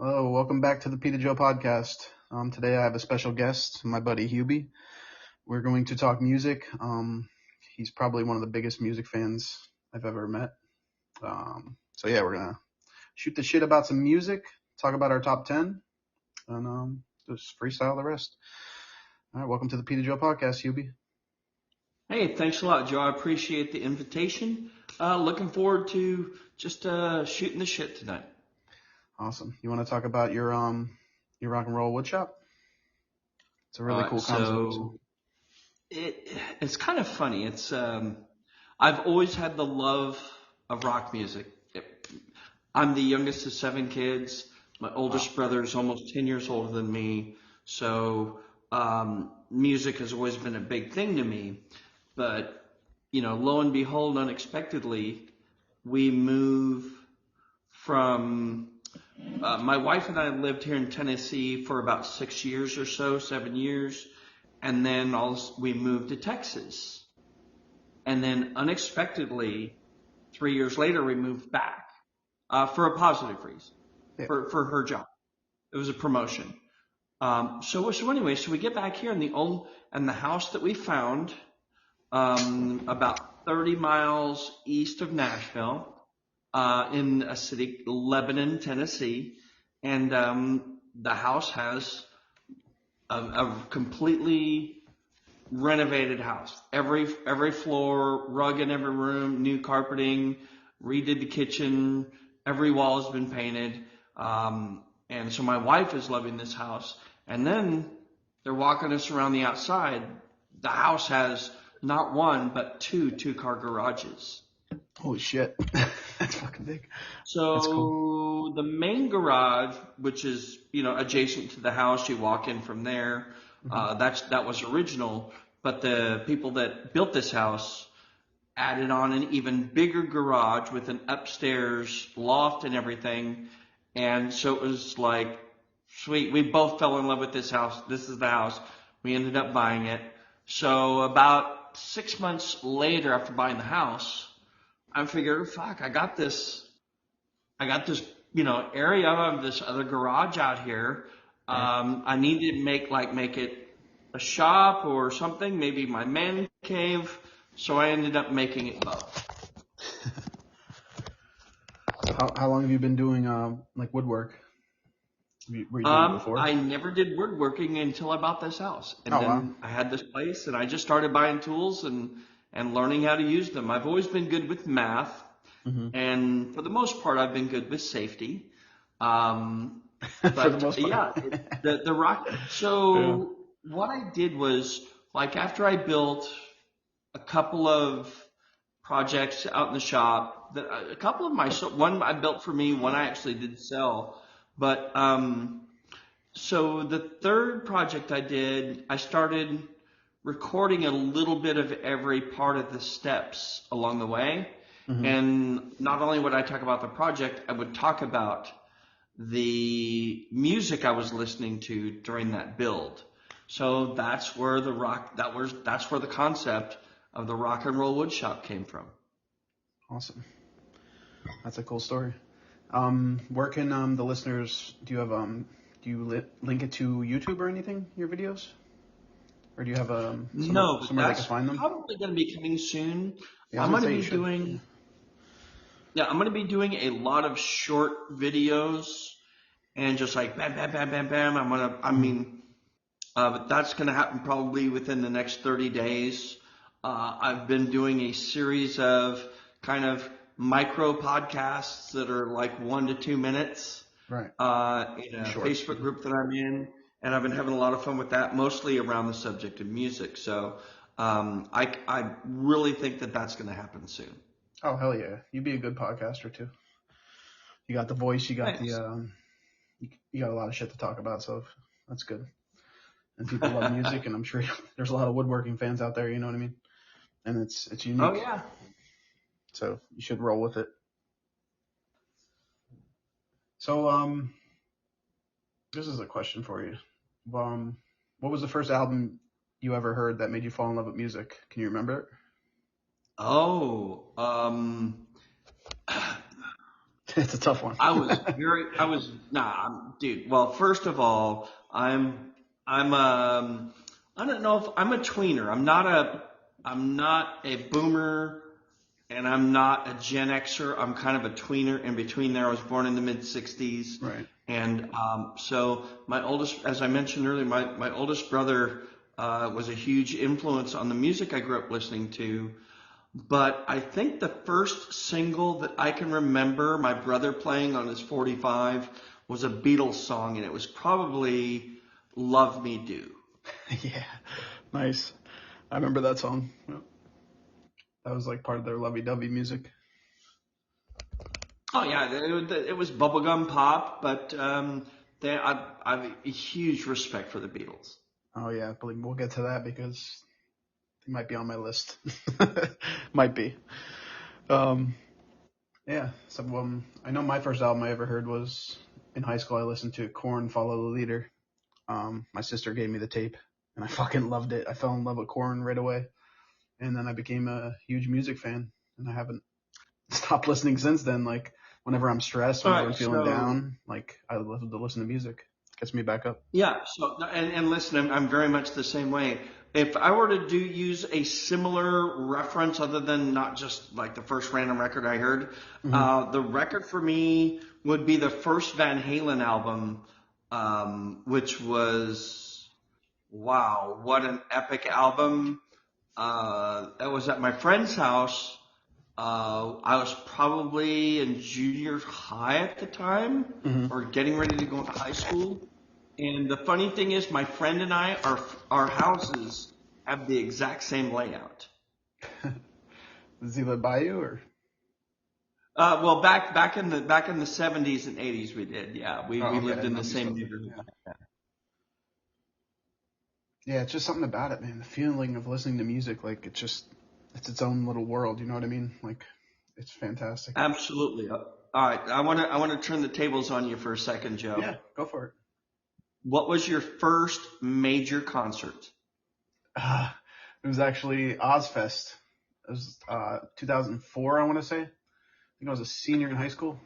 Hello, welcome back to the Peter Joe podcast. Today I have a special guest, my buddy Hubie. We're going to talk music. He's probably one of the biggest music fans I've ever met. We're gonna shoot the shit about some music, talk about our top 10, and just freestyle the rest. All right, welcome to the Peter Joe podcast, Hubie. Hey, thanks a lot, Joe. I appreciate the invitation. Looking forward to just shooting the shit tonight. Awesome. You want to talk about your rock and roll woodshop? It's a really cool concept. It's kind of funny. I've always had the love of rock music. I'm the youngest of 7 kids. My oldest brother is almost 10 years older than me. So music has always been a big thing to me. But, lo and behold, unexpectedly, we move from my wife and I lived here in Tennessee for about 6 years or so, 7 years. And then we moved to Texas. And then unexpectedly, 3 years later, we moved back for a positive reason, for her job. It was a promotion. So we get back here, and the house that we found about 30 miles east of Nashville, in a city, Lebanon, Tennessee, and the house has a completely renovated house. Every floor, rug in every room, new carpeting, redid the kitchen, every wall has been painted. And so my wife is loving this house. And then they're walking us around the outside. The house has not one, but two-car garages. Holy shit. That's fucking big. So That's cool. The main garage, which is, adjacent to the house, you walk in from there. That was original, but the people that built this house added on an even bigger garage with an upstairs loft and everything. And so it was like, sweet. We both fell in love with this house. This is the house. We ended up buying it. So about 6 months later, after buying the house, I figured, fuck, I got this, area of this other garage out here. I need to make it a shop or something, maybe my man cave. So I ended up making it both. How long have you been doing woodwork? Were you doing it before? I never did woodworking until I bought this house, and then I had this place, and I just started buying tools and learning how to use them. I've always been good with math, and for the most part, I've been good with safety. But For the most part. Yeah, the rock. So what I did was, after I built a couple of projects out in the shop, a couple of one I built for me, one I actually did sell. But so the third project I did, I started recording a little bit of every part of the steps along the way. And not only would I talk about the project, I would talk about the music I was listening to during that build. So that's where that's where the concept of the rock and roll woodshop came from. Awesome. That's a cool story. Where can the listeners, do you link it to YouTube or anything, your videos? Or do you have somewhere they can find them? Probably going to be coming soon. Yeah, I'm going to be doing a lot of short videos and just like bam, bam, bam, bam, bam. But that's going to happen probably within the next 30 days. I've been doing a series of kind of micro podcasts that are like 1 to 2 minutes. Right. In a Facebook group that I'm in, and I've been having a lot of fun with that, mostly around the subject of music. So I really think that that's going to happen soon. Oh, hell yeah. You'd be a good podcaster too. You got the voice, you got you got a lot of shit to talk about, so that's good. And people love music, and I'm sure there's a lot of woodworking fans out there, you know what I mean? And it's unique. Oh yeah. So you should roll with it. So this is a question for you. What was the first album you ever heard that made you fall in love with music? Can you remember it? Oh, It's a tough one. Dude. Well, first of all, I don't know if I'm a tweener. I'm not a boomer and I'm not a Gen Xer. I'm kind of a tweener in between there. I was born in the mid 60s. Right. And so my oldest, as I mentioned earlier, my oldest brother was a huge influence on the music I grew up listening to. But I think the first single that I can remember my brother playing on his 45 was a Beatles song, and it was probably Love Me Do. Yeah. Nice. I remember that song. Yep. That was like part of their lovey-dovey music. Oh yeah, it was bubblegum pop, but I have a huge respect for the Beatles. Oh yeah, believe me, we'll get to that because they might be on my list. Might be. Um, yeah. So I know my first album I ever heard was in high school. I listened to Korn, Follow the Leader. My sister gave me the tape, and I fucking loved it. I fell in love with Korn right away, and then I became a huge music fan, and I haven't stopped listening since then. Like whenever I'm stressed, All whenever I'm right, feeling so down, like I love to listen to music. Gets me back up. yeah, so and listen, I'm very much the same way. If I were to use a similar reference, other than not just like the first random record I heard, Hmm. the record for me would be the first Van Halen album, which was wow, what an epic album! That was at my friend's house. I was probably in junior high at the time, Hmm. or getting ready to go into high school. And the funny thing is, my friend and I, our houses have the exact same layout. Does he live by you or? Well, back in the 70s and 80s, we did. Yeah, Oh, we okay. I lived didn't in know the if you same still did. neighborhood. Yeah. Yeah, it's just something about it, man. The feeling of listening to music, like it's its own little world. You know what I mean? Like, it's fantastic. Absolutely. All right, I want to turn the tables on you for a second, Joe. Yeah, go for it. What was your first major concert? It was actually Ozfest. It was 2004, I want to say. I think I was a senior in high school.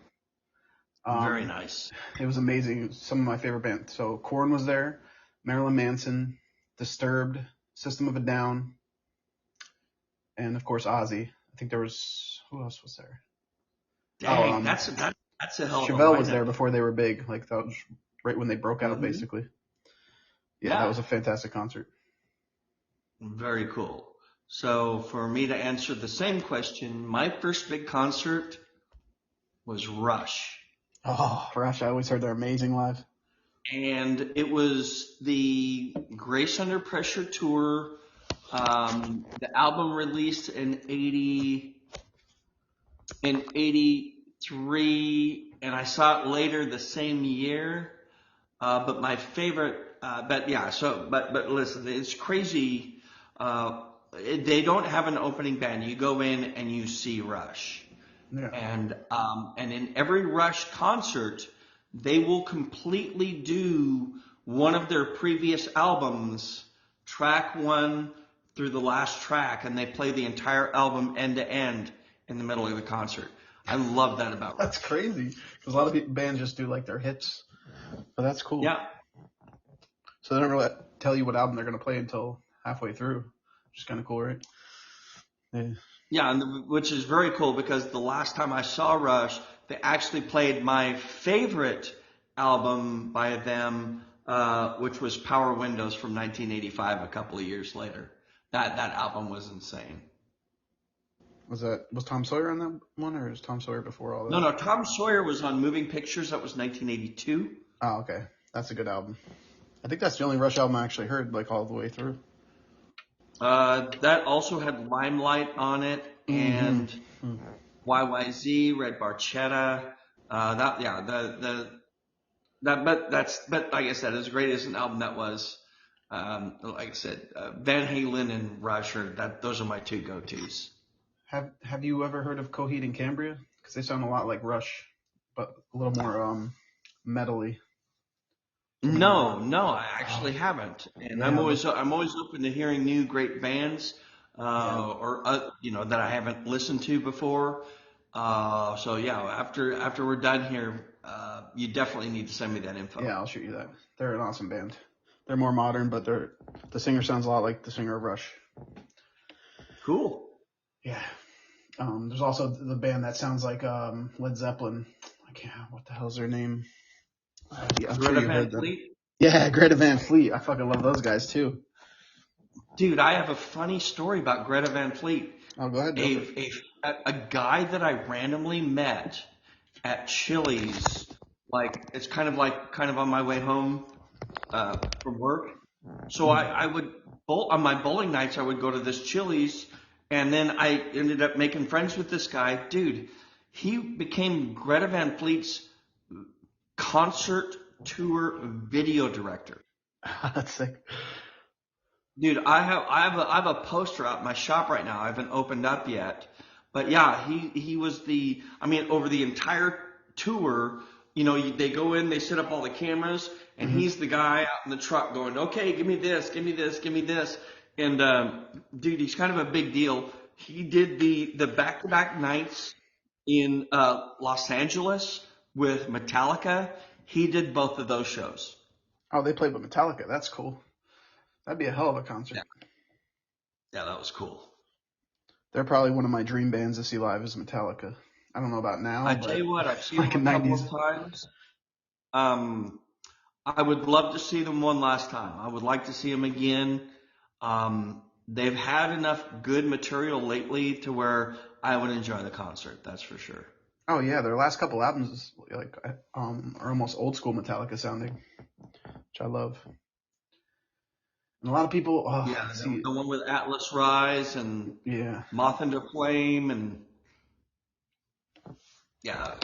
Very Um, nice. it was amazing. It was some of my favorite bands. So Korn was there, Marilyn Manson, Disturbed, System of a Down, and of course Ozzy. I think there was who else was there? Oh, Dang, that's a hell of a Chevelle was there lineup. before they were big. Like that was right when they broke out, Hmm. basically. Yeah, that Yeah, was a fantastic concert. very cool. So for me to answer the same question, my first big concert was Rush. Oh, Rush! I always heard they're amazing live. And it was the Grace Under Pressure tour. The album released in 83, and I saw it later the same year. But my favorite, but yeah, but listen, it's crazy. They don't have an opening band. You go in and you see Rush. Yeah, And in every Rush concert, they will completely do one of their previous albums, track one through the last track, and they play the entire album end to end in the middle of the concert. I love that about that's Rush. crazy because a lot of bands just do like their hits, but that's cool. Yeah, So they don't really tell you what album they're gonna play until halfway through, which is kind of cool, right? Yeah. yeah, which is very cool because the last time I saw Rush, they actually played my favorite album by them, which was Power Windows from 1985. A couple of years later, that album was insane. Was Tom Sawyer on that one, or is Tom Sawyer before all No, that? no, Tom Sawyer was on Moving Pictures. That was 1982. Oh, okay, that's a good album. I think that's the only Rush album I actually heard like all the way through. That also had Limelight on it Mm-hmm. and YYZ, Red Barchetta. That yeah, but like I said, as great as an album that was, like I said, Van Halen and Rush those are my two go-tos. Have you ever heard of Coheed and Cambria? Because they sound a lot like Rush, but a little more metally to me. No, I Oh, actually haven't, and yeah, I'm always open to hearing new great bands, yeah. or that I haven't listened to before. So yeah, after we're done here, you definitely need to send me that info. Yeah, I'll shoot you that. They're an awesome band. They're more modern, but the singer sounds a lot like the singer of Rush. Cool. Yeah. There's also the band that sounds like Led Zeppelin. I can't. What the hell's their name? Yeah, I'm sure Greta you Van heard them. Fleet. Yeah, Greta Van Fleet. I fucking love those guys too. Dude, I have a funny story about Greta Van Fleet. Oh, go ahead, go for it. A guy that I randomly met at Chili's, like it's kind of on my way home from work. So I would bowl on my bowling nights. I would go to this Chili's, and then I ended up making friends with this guy. Dude, he became Greta Van Fleet's concert tour video director. That's sick. Dude, I have a poster out in my shop right now. I haven't opened up yet. But yeah, he was over the entire tour, they go in, they set up all the cameras, and he's the guy out in the truck going, okay, give me this, give me this, give me this. And, dude, he's kind of a big deal. He did the back-to-back nights in, Los Angeles with Metallica. He did both of those shows. Oh, they played with Metallica. That's cool. That'd be a hell of a concert. Yeah, that was cool. They're probably one of my dream bands to see live is Metallica. I don't know about now. I tell you what, I've seen like them a in couple 90s. of times. I would love to see them one last time. I would like to see them again. They've had enough good material lately to where I would enjoy the concert. That's for sure. Oh yeah, their last couple albums are almost old school Metallica sounding, which I love. And a lot of people, Yeah, the one with Atlas Rise and Moth into Flame and yeah.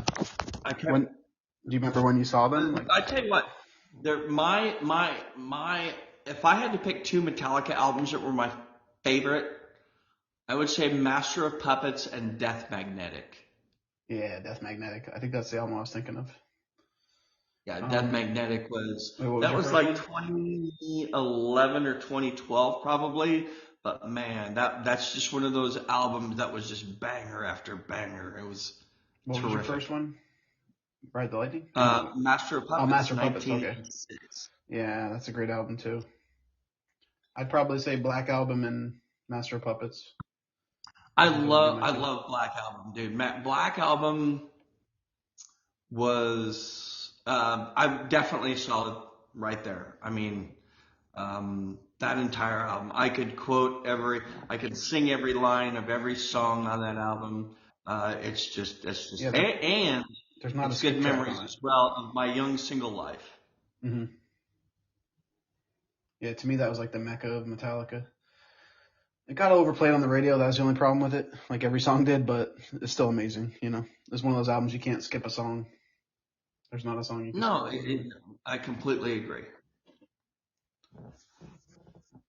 Do you remember when you saw them? I tell you what, if I had to pick two Metallica albums that were my favorite, I would say Master of Puppets and Death Magnetic. Yeah, Death Magnetic. I think that's the album I was thinking of. Yeah, Death Magnetic was like 2011 or 2012 probably. But man, that's just one of those albums that was just banger after banger. It was What was your first one? Ride the Lightning? Master of Puppets. Oh, Master of Puppets, okay. Yeah, that's a great album too. I'd probably say Black Album and Master of Puppets. I love Black Album, dude. Black Album was I definitely saw it right there. I mean, that entire album. I could sing every line of every song on that album. It's just and there's not it's good memories as well of my young single life. Mm-hmm. Yeah, to me that was like the mecca of Metallica. It got overplayed on the radio. That was the only problem with it. Like every song did, but it's still amazing. It's one of those albums you can't skip a song. There's not a song you can skip. I completely agree.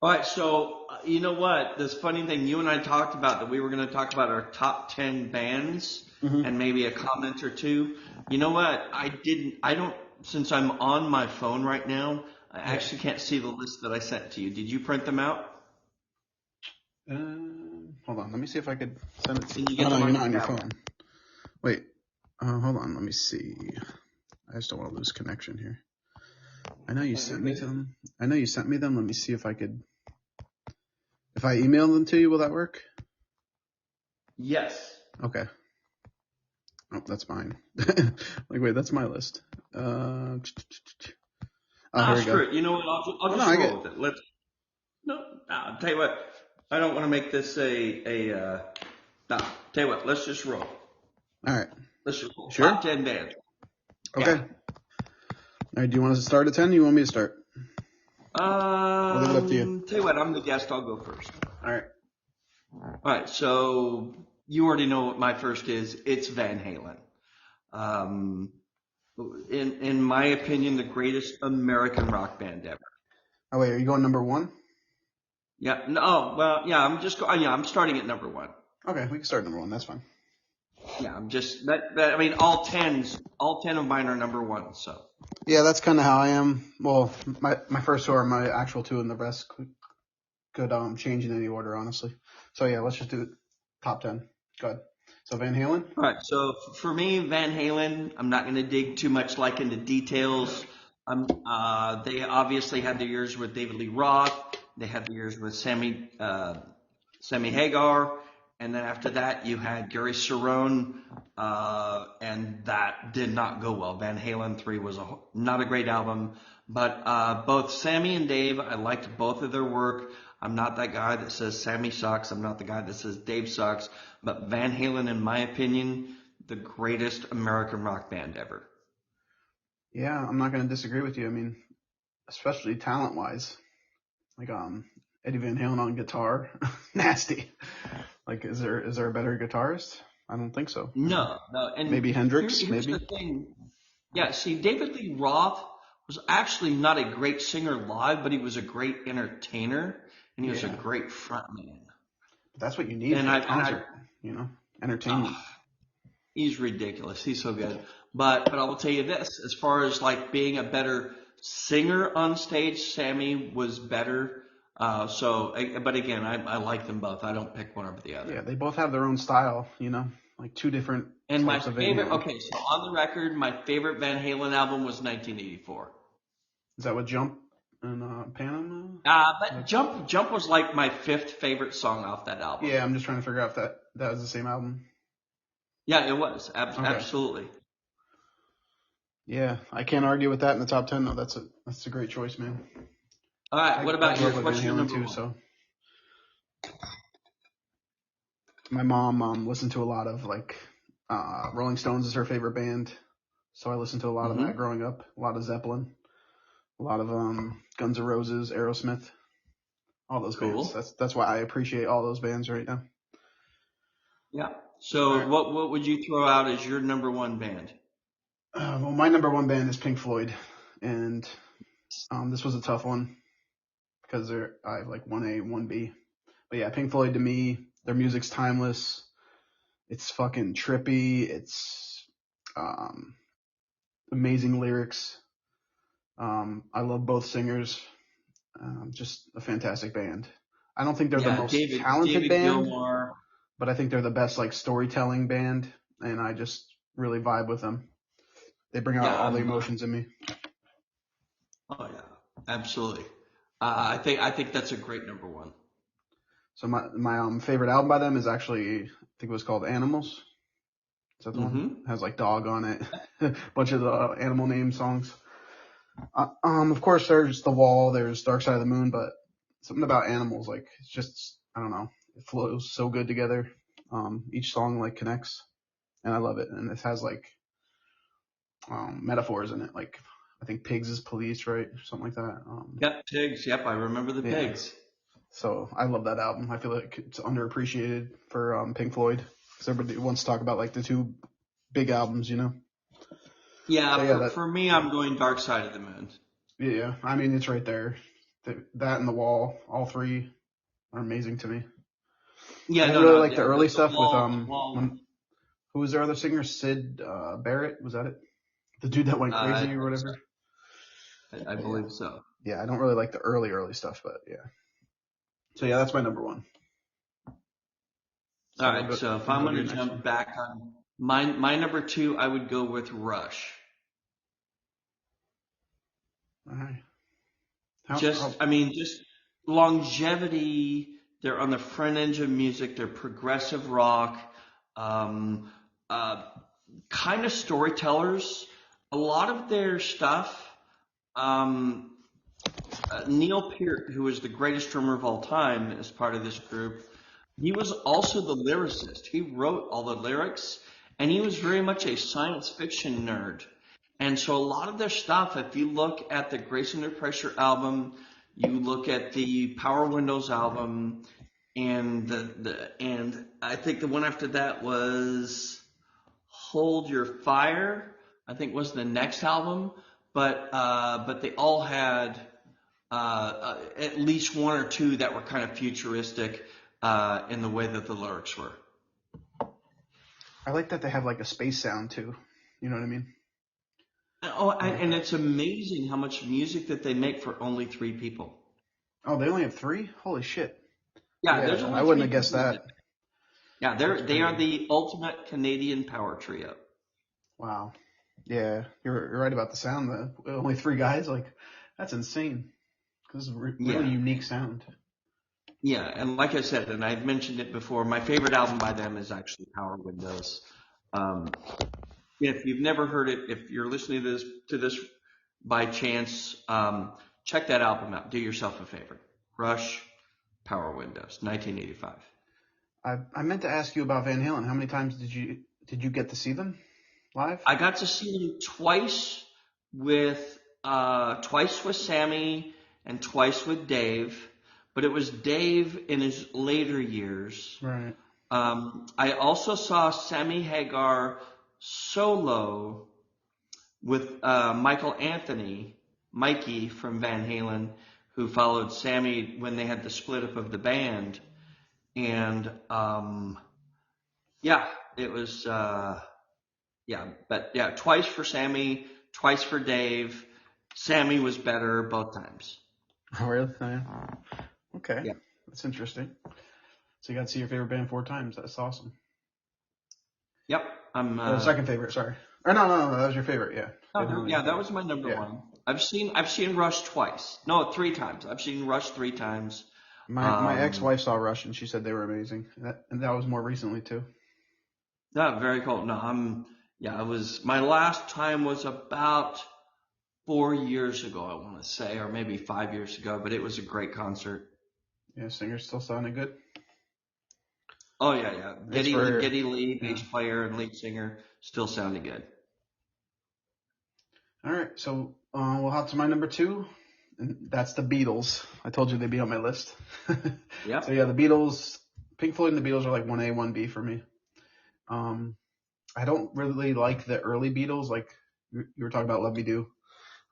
All right, so you know what? This funny thing, you and I talked about that we were going to talk about our top 10 bands and maybe a comment or two. You know what? Since I'm on my phone right now, I actually can't see the list that I sent to you. Did you print them out? Hold on. Let me see if I could send it to you. You're not on your phone. Wait. Hold on. Let me see. I just don't want to lose connection here. I know you sent me them. Let me see if I could. If I email them to you, will that work? Yes. Okay. Oh, that's mine. Wait, that's my list. Here we go. You know what? I'll just roll with it. I'll tell you what. I don't want to make this tell you what. Let's just roll. All right. Let's just roll. Sure. Top 10 bands. Okay. Yeah. All right. Do you want us to start at 10? Or you want me to start? I'll leave it up to you. Tell you what. I'm the guest. I'll go first. All right. All right. So you already know what my first is. It's Van Halen. In my opinion, the greatest American rock band ever. Oh wait, are you going number one? Yeah. No. Well, yeah. I'm starting at number one. Okay, we can start number one. That's fine. Yeah. I'm just I mean, all 10 of mine are number one. So. Yeah, that's kind of how I am. Well, my first two are my actual two, and the rest could change in any order, honestly. So yeah, let's just do top 10. Go ahead. So Van Halen? All right, so for me, Van Halen, I'm not going to dig too much like into details. They obviously had their years with David Lee Roth. They had the years with Sammy Hagar, and then after that you had Gary Cerrone, and that did not go well. Van Halen 3 was not a great album, but both Sammy and Dave, I liked both of their work. I'm not that guy that says Sammy sucks. I'm not the guy that says Dave sucks. But Van Halen, in my opinion, the greatest American rock band ever. Yeah, I'm not going to disagree with you. I mean, especially talent-wise. Like Eddie Van Halen on guitar, nasty. Like, is there a better guitarist? I don't think so. No, no. And Maybe Hendrix, here's maybe. the thing. Yeah, see, David Lee Roth was actually not a great singer live, but he was a great entertainer, and he was a Yeah, great frontman. but that's what you need And for a I, concert, entertainment. he's ridiculous. He's so good. But I will tell you this, as far as like being a better singer on stage, Sammy was better. But again, I like them both. I don't pick one over the other. Yeah, they both have their own style, like two different And my types of Van favorite, Halen. okay, so on the record, my favorite Van Halen album was 1984. Is that what Jump and Panama? But Jump was like my fifth favorite song off that album. Yeah, I'm just trying to figure out if that was the same album. Yeah, it was. Okay. Absolutely. Yeah, I can't argue with that in the top 10 though. That's a great choice, man. All right, what about I grew yours? up with What's Van your Halen number too, one? so my mom listened to a lot of like Rolling Stones is her favorite band, so I listened to a lot of that Mm-hmm. growing up. A lot of Zeppelin, a lot of Guns N' Roses, Aerosmith, all those bands. Cool. That's why I appreciate all those bands right now. Yeah. All So right. what would you throw out as your number one band? Well, my number one band is Pink Floyd, and this was a tough one because I have like 1A, 1B. But yeah, Pink Floyd to me, their music's timeless. It's fucking trippy. It's um, amazing lyrics. I love both singers. Just a fantastic band. I don't think they're the Yeah, most talented David band, Gilmour. but I think they're the best like storytelling band, and I just really vibe with them. They bring out Yeah, all the emotions in me. oh yeah, absolutely. I think that's a great number one. So my favorite album by them is actually, I think it was called Animals. Is that the one? Mm-hmm. It has like dog on it, a bunch of the animal name songs. Of course there's The Wall, there's Dark Side of the Moon, but something about Animals, like it's just, I don't know, it flows so good together. Each song like connects, and I love it. And it has like metaphors in it, like I think pigs is police, right, or something like that. Yep, pigs. Yep, I remember the Yeah. pigs. So I love that album. I feel like it's underappreciated for Pink Floyd, because everybody wants to talk about like the two big albums, Yeah, So yeah, for me, I'm going Dark Side of the Moon. yeah. I mean, it's right there. That and The Wall, all three are amazing to me. Yeah, I no, really no, like the early stuff with wall. who was their other singer? Sid Barrett, was that it? The dude that went I crazy or think so. whatever. I Yeah, believe so. yeah. I don't really like the early stuff, but yeah. So yeah, that's my number one. So All right, so if I'm go to going your to next one. jump back on my number two, I would go with Rush. All right. Just longevity. They're on the front edge of music. They're progressive rock, um, uh, kind of storytellers. A lot of their stuff. Um, Neil Peart, who is the greatest drummer of all time, as part of this group, he was also the lyricist. He wrote all the lyrics, and he was very much a science fiction nerd. And so a lot of their stuff, if you look at the Grace Under Pressure album, you look at the Power Windows album, and and I think the one after that was Hold Your Fire, I think was the next album, but they all had at least one or two that were kind of futuristic in the way that the lyrics were. I like that they have like a space sound too. You know what I mean? Oh, I like and that. it's amazing how much music that they make for only three people. Oh, they only have three? Holy shit. Yeah, there's Yeah, I only wouldn't three have guessed people in that. it. Yeah, That's they are crazy. the ultimate Canadian power trio. Wow. Yeah, you're right about the sound. Only three guys, like that's insane. This is really Yeah, unique sound. yeah, and like I said, and I've mentioned it before, my favorite album by them is actually Power Windows. Um, if you've never heard it, if you're listening to this by chance, check that album out. Do yourself a favor. Rush, Power Windows, 1985. I meant to ask you about Van Halen. How many times did you get to see them live? I got to see them twice with Sammy and twice with Dave, but it was Dave in his later years. Right. I also saw Sammy Hagar solo with Michael Anthony, Mikey from Van Halen, who followed Sammy when they had the split up of the band. And yeah, it was but yeah, twice for Sammy, twice for Dave. Sammy was better both times. Oh, really? Yeah. Okay, Yeah. that's interesting. So you got to see your favorite band four times. That's awesome. Yep. I'm Or second favorite, sorry. Or no, that was your favorite. Yeah. Van no, Halen, your yeah, that favorite. was my number Yeah. one. I've seen Rush twice. No, three times. I've seen Rush three times. My Um, ex-wife saw Rush and she said they were amazing. And that was more recently too. no, very cool. No, it was my last time was about 4 years ago, I want to say, or maybe 5 years ago, but it was a great concert. Yeah, singer still sounding good. Oh yeah, yeah. As for Geddy Lee, yeah. bass player and lead singer, still sounding good. All right, so we'll hop to my number two, and that's the Beatles. I told you they'd be on my list. So Yep. yeah, the Beatles, Pink Floyd and the Beatles are like 1A, 1B for me. Um, I don't really like the early Beatles, like you were talking about Love Me Do.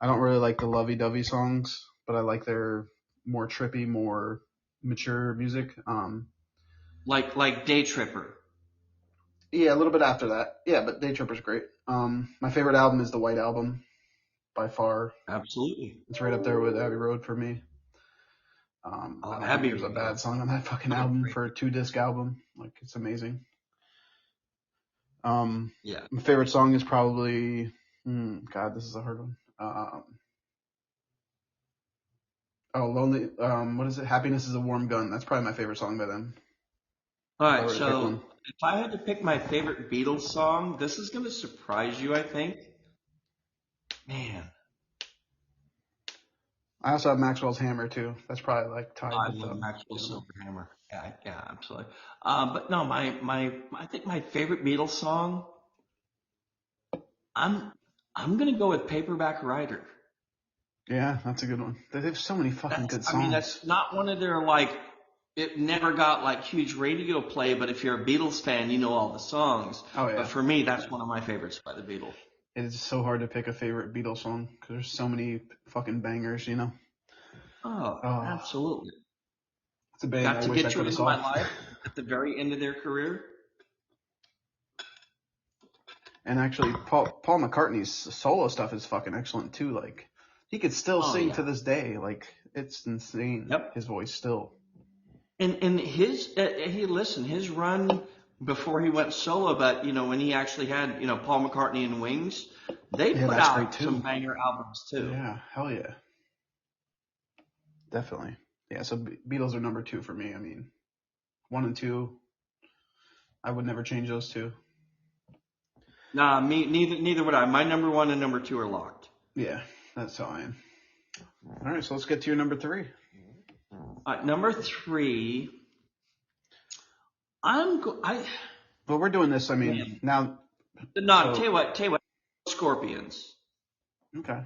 I don't really like the lovey-dovey songs, but I like their more trippy, more mature music. Like Day Tripper. Yeah, a little bit after that. Yeah, but Day Tripper's great. My favorite album is the White Album by far. Absolutely. It's right up there with Abbey Road for me. Oh, I don't think Abbey there's a Road. bad song on that fucking Another album great. for a 2 disc album. Like it's amazing. Yeah. My favorite song is probably, God, this is a hard one. Lonely. What is it? Happiness is a Warm Gun. That's probably my favorite song by them. All If I right. were to pick one. So if I had to pick my favorite Beatles song, this is going to surprise you, I think. Man, I also have Maxwell's Hammer too. That's probably like tied I with love Maxwell two of them. Silverhammer. Yeah, yeah, absolutely. But no, I think my favorite Beatles song, I'm, I'm gonna go with Paperback Writer. Yeah, that's a good one. They have so many fucking good songs. That's not one of their it never got like huge radio play, but if you're a Beatles fan, you know all the songs. Oh But yeah, for me, that's one of my favorites by the Beatles. it is so hard to pick a favorite Beatles song because there's so many fucking bangers. You know. Oh, Oh, absolutely. it's a band Got I to wish I Get You could have Into My saw. Life at the very end of their career. And actually, Paul McCartney's solo stuff is fucking excellent too. Like he could still Oh sing yeah. to this day. Like it's insane. Yep. His voice still. And his run before he went solo, but when he actually had Paul McCartney and Wings, they Yeah, put that's great out some too. banger albums too. Yeah, hell yeah, definitely. Yeah, so Beatles are number two for me. I mean, one and two, I would never change those two. Nah, me neither would I. My number one and number two are locked. Yeah, that's how I am. All right, so let's get to your number three. Number three, I But we're doing this. I mean, man, now. no, So tell you what, Scorpions. okay,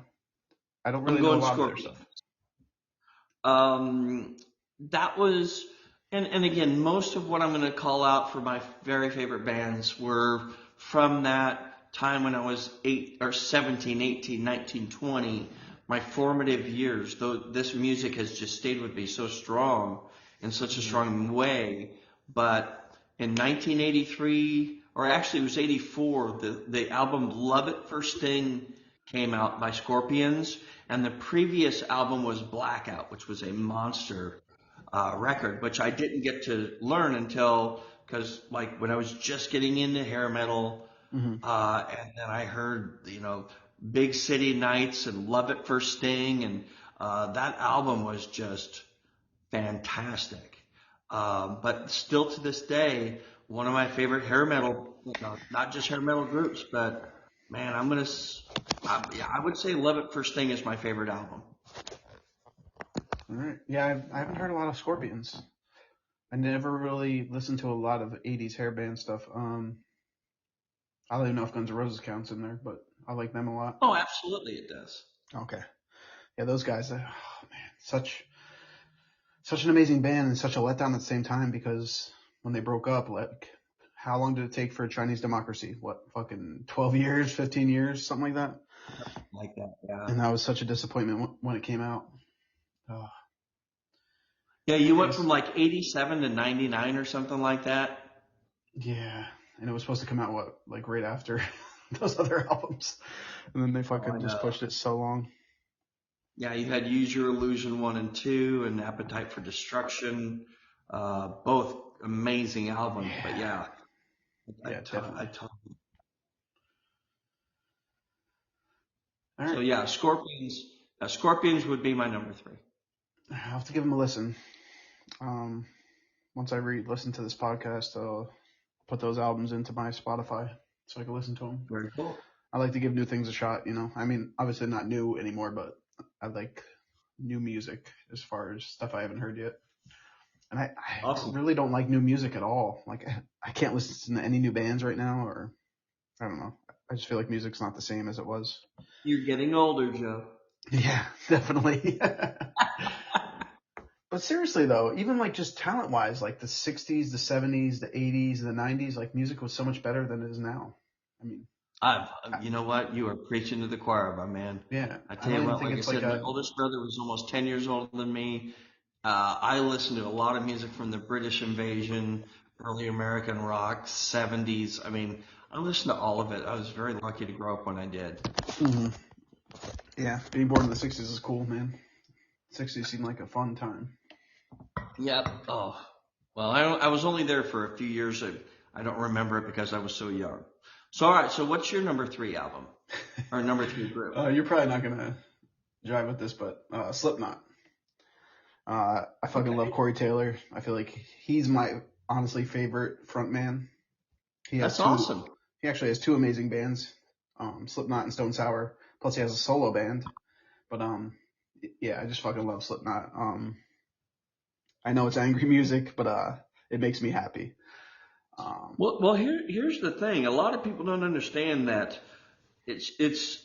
I don't I'm really know a going lot of their Scorpions. stuff. Um, that was, and again, most of what I'm going to call out for my very favorite bands were from that time when I was 17, 18, 19, 20, my formative years. Though this music has just stayed with me so strong in such a Hmm. strong way. But in 1983, or actually it was 84, the album Love It First Thing came out by Scorpions, and the previous album was Blackout, which was a monster record, which I didn't get to learn until because like when I was just getting into hair metal, Hmm. and then I heard, Big City Nights and Love at First Sting, and that album was just fantastic. But still to this day, one of my favorite hair metal, not just hair metal groups, but man, yeah, I would say Love at First Sting is my favorite album. All right. Yeah, I haven't heard a lot of Scorpions. I never really listened to a lot of 80s hair band stuff. I don't even know if Guns N' Roses counts in there, but I like them a lot. Oh, absolutely, it does. Okay. Yeah, those guys, oh man, such an amazing band and such a letdown at the same time because when they broke up, like, how long did it take for Chinese democracy? What, fucking 12 years, 15 years, something like that? Like that, yeah. And that was such a disappointment when it came out. Oh, Yeah, you went from anyways, like 87 to 99 or something like that. yeah. And it was supposed to come out, what, like right after those other albums. And then they Oh, I fucking just know. pushed it so long. Yeah, you had Use Your Illusion 1 and 2 and Appetite for Destruction. Both amazing albums, but Yeah. yeah, Yeah, I definitely. totally. All So right. yeah, Scorpions would be my number three. I'll have to give them a listen. Um, Once I listen to this podcast, I'll put those albums into my Spotify so I can listen to them. Very cool. I like to give new things a shot, you know. I mean, obviously not new anymore, but I like new music as far as stuff I haven't heard yet. And I Awesome. really don't like new music at all. Like, I can't listen to any new bands right now, or I don't know. I just feel like music's not the same as it was. You're getting older, Joe. Yeah, definitely. But seriously though, even like just talent wise, like the 60s, the 70s, the 80s, the 90s, like music was so much better than it is now. I mean, You know what? You are preaching to the choir, my man. yeah, I I tell don't you even what, think like I it's like said, my a, oldest brother was almost 10 years older than me. I listened to a lot of music from the British invasion, early American rock, 70s. I mean, I listened to all of it. I was very lucky to grow up when I did. mhm. Yeah, being born in the 60s is cool, man. 60s seemed like a fun time. Yep. Oh, well, I was only there for a few years. I don't remember it because I was so young. So, all right. So, what's your number three album or number three group? You're probably not gonna jive with this, but Slipknot. I fucking love Okay, Corey Taylor. I feel like he's my honestly favorite frontman. He has that's two. awesome. He actually has two amazing bands, Slipknot and Stone Sour. Plus, he has a solo band. But yeah, I just fucking love Slipknot. I know it's angry music, but it makes me happy. Um, Well, here's the thing. A lot of people don't understand that it's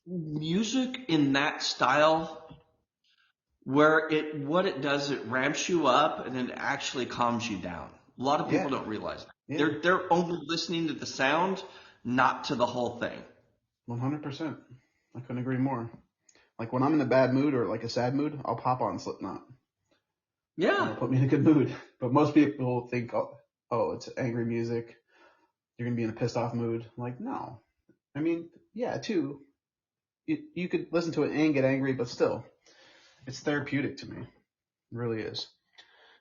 music in that style where what it does, it ramps you up and then it actually calms you down. A lot of yeah, people don't realize that. yeah, They're only listening to the sound, not to the whole thing. 100%. I couldn't agree more. Like when I'm in a bad mood or like a sad mood, I'll pop on Slipknot and Yeah. it'll put me in a good mood. But most people think, oh, it's angry music. You're gonna be in a pissed off mood. I'm like, no. I mean, yeah, too. You could listen to it and get angry, but still, it's therapeutic to me. It really is.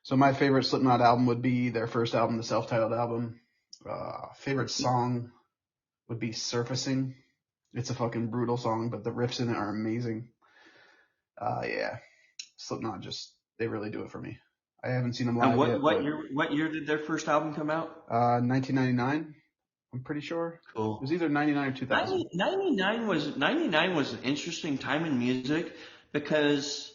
So my favorite Slipknot album would be their first album, the self-titled album. Favorite song would be Surfacing. It's a fucking brutal song, but the riffs in it are amazing. Yeah, Slipknot they really do it for me. I haven't seen them And live yet, but what year did their first album come out? 1999, I'm pretty sure. It was Cool. either 99 or 2000. 99 was an interesting time in music because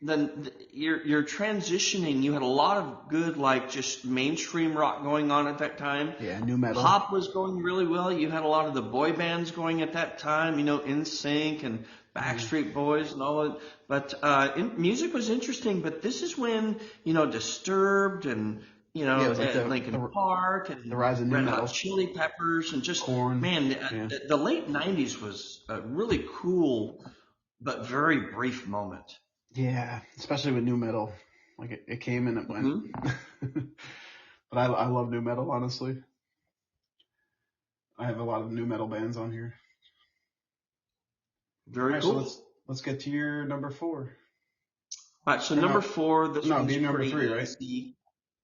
then you're transitioning. You had a lot of good like just mainstream rock going on at that time. Yeah, new metal. Pop was going really well. You had a lot of the boy bands going at that time. NSYNC and Yeah, Backstreet Boys and all that. But music was interesting. But this is when Disturbed and yeah, it was like Linkin Park the and rise of new Red Hot metal. Chili Peppers and just Corn. man, Yeah, the late '90s was a really cool but very brief moment. yeah, especially with new metal. Like it came and it went. Hmm. But I love new metal, honestly. I have a lot of new metal bands on here. All Very right, so cool. let's get to your number four. All right, so Or number no, four, this no, one's be number pretty three, right? easy.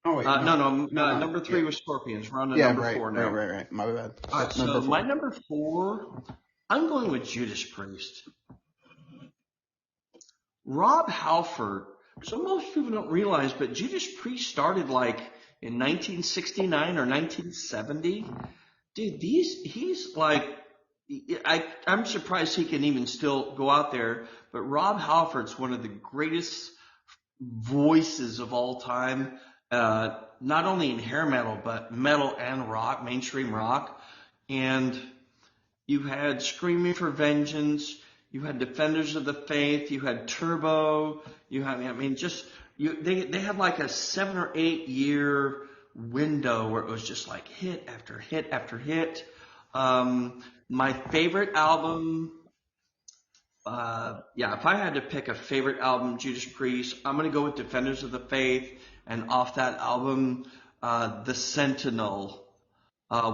Oh wait, No, no, no. no, no. Number Yeah, three was Scorpions. We're on to yeah, number right, four right, now. right, right. My bad. All right, Yep, number so my four. number four, I'm going with Judas Priest. Rob Halford. So most people don't realize, but Judas Priest started like in 1969 or 1970. Dude, he's like, I'm surprised he can even still go out there. But Rob Halford's one of the greatest voices of all time, not only in hair metal, but metal and rock, mainstream rock. And you had Screaming for Vengeance, you had Defenders of the Faith, you had Turbo, you had, I mean, just, they had like a 7 or 8 year window where it was just like hit after hit after hit. My favorite album, if I had to pick a favorite album, Judas Priest, I'm going to go with Defenders of the Faith, and off that album, The Sentinel,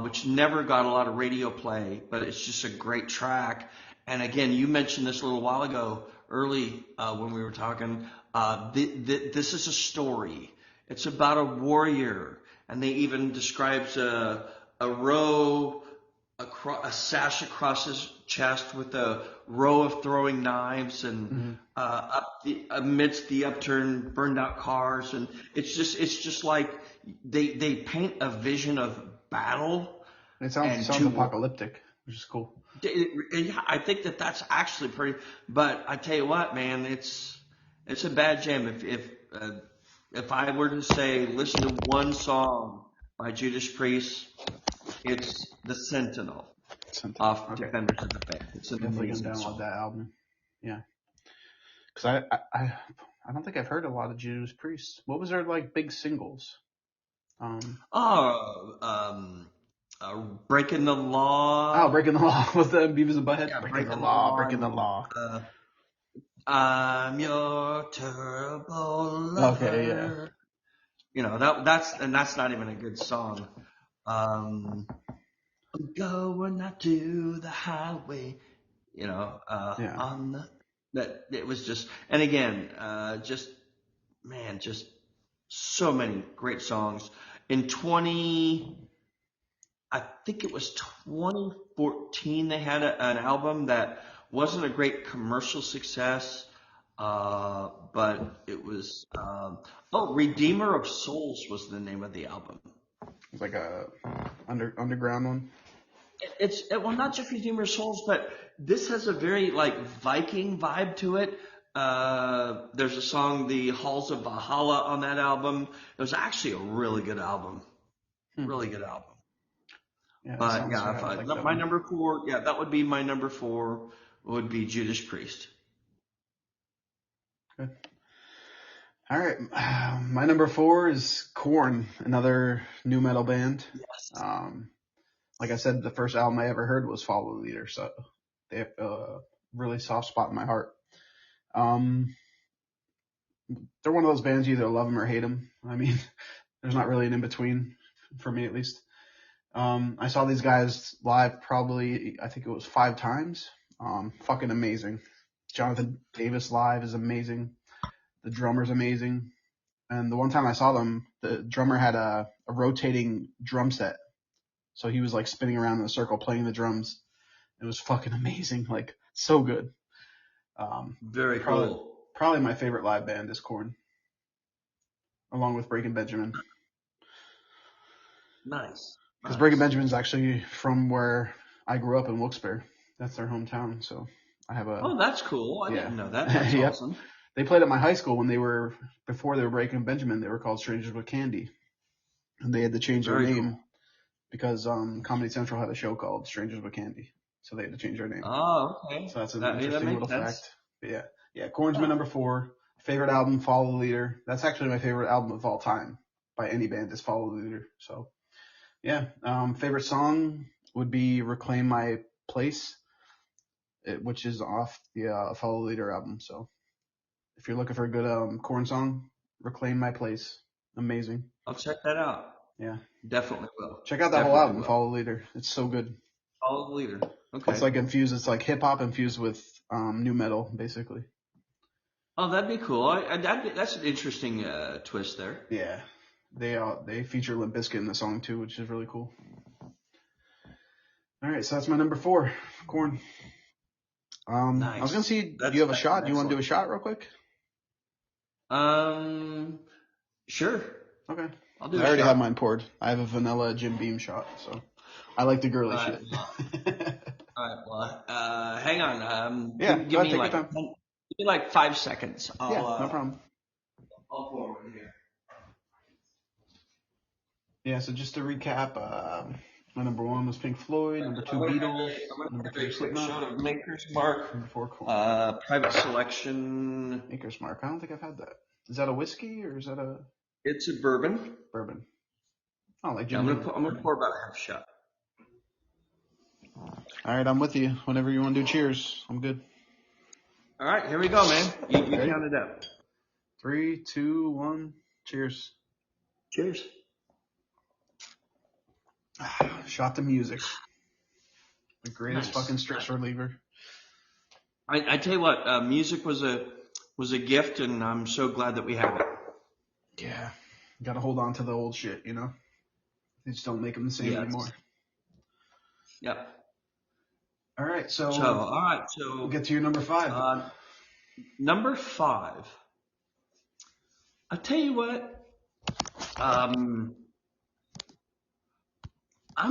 which never got a lot of radio play, but it's just a great track. And again, you mentioned this a little while ago, early when we were talking. This is a story. It's about a warrior, and they even describes a row, a sash across his chest with a row of throwing knives, and amidst the upturned, burned out cars, and it's just like they paint a vision of battle It and sounds apocalyptic, which is cool. yeah, I think that's actually pretty. But I tell you what, man, it's a bad jam. If I were to say listen to one song by Judas Priest, it's The Sentinel Something. off Okay, Defenders of the Faith. It's an definitely gonna amazing download song. that album. Yeah, because I don't think I've heard a lot of Judas Priest. What was their like big singles? Um, Oh, Breaking the oh, Law. Breaking the Law was the Beavis and Butthead. Yeah, Breaking the Breaking the Law, Law. Breaking the And, Law. I'm your terrible Okay, yeah. lover. You know, that's not even a good song. Um, I'm going out to the highway, Yeah. on that it was just, and again, just so many great songs. In I think it was 2014, they had an album that wasn't a great commercial success, but it was, Redeemer of Souls was the name of the album. It's like a underground one. Well, not just Redeemer of Souls, but this has a very like Viking vibe to it. There's a song, The Halls of Valhalla, on that album. It was actually a really good album. Really good album. Yeah, that But sounds yeah, right. I like that my one. number four, yeah, that would be my number four, would be Judas Priest. Good. All right, my number four is Korn, another new metal band. Yes. Like I said, the first album I ever heard was Follow the Leader, so they have a really soft spot in my heart. They're one of those bands, you either love them or hate them. I mean, there's not really an in between for me, at least. I saw these guys live probably, I think it was 5 times. Fucking amazing. Jonathan Davis live is amazing. The drummer's amazing. And the one time I saw them, the drummer had a rotating drum set. So he was like spinning around in a circle playing the drums. It was fucking amazing. Like, so good. Very Probably, cool. probably my favorite live band is Korn, along with Breaking Benjamin. Nice. Because Breaking Nice. Benjamin's actually from where I grew up in Wilkes-Barre. That's their hometown. So I have Oh, that's cool. I yeah. didn't know that. That's Yep. awesome. They played at my high school before they were Breaking Benjamin. They were called Strangers with Candy. And they had to change their Very name cool. because Comedy Central had a show called Strangers with Candy. So they had to change their name. Oh, okay. So that's an That interesting makes little sense. fact. But yeah, Korn's my Yeah. number 4. Favorite album, Follow the Leader. That's actually my favorite album of all time by any band is Follow the Leader. So yeah, favorite song would be Reclaim My Place, which is off the Follow the Leader album. So if you're looking for a good Korn song, Reclaim My Place. Amazing. I'll check that out. Yeah. Definitely will. Check out that whole Definitely album, will. Follow the Leader. It's so good. Follow the leader. It's Okay. like infused. It's like hip hop infused with new metal, basically. Oh, that'd be cool. That's an interesting twist there. Yeah. They feature Limp Bizkit in the song too, which is really cool. All right, so that's my number 4, Korn. Nice. I was gonna see, do you have a shot? Do you want to do a shot real quick? Sure. Okay. I'll do I a already shot. have mine poured. I have a vanilla Jim Beam shot, so I like the girly All right. shit. All right. Well, hang on. Yeah, Give go ahead, me take like your time. 5 seconds. Yeah, no problem. I'll pour one here. Yeah, so just to recap, my number 1 was Pink Floyd, number 2 Beatles, number 3 Quick Slipknot, shot of Maker's Mark. number 4 Korn. Private Selection. Maker's Mark. I don't think I've had that. Is that a whiskey or is that a It's a bourbon. bourbon? I don't like Yeah, Jim I'm Beam. gonna pour about a half shot. All right, I'm with you. Whenever you want to do cheers, I'm good. All right, here we go, man. You Ready? count it up. 3, 2, 1. Cheers. Cheers. Shot to music. The greatest Nice. fucking stress reliever. I tell you what, music was a gift, and I'm so glad that we have it. Yeah. You gotta hold on to the old shit, you know? They just don't make them the same Yes. anymore. Yep. All right, so we'll get to your number 5. Number 5. I tell you what, I'm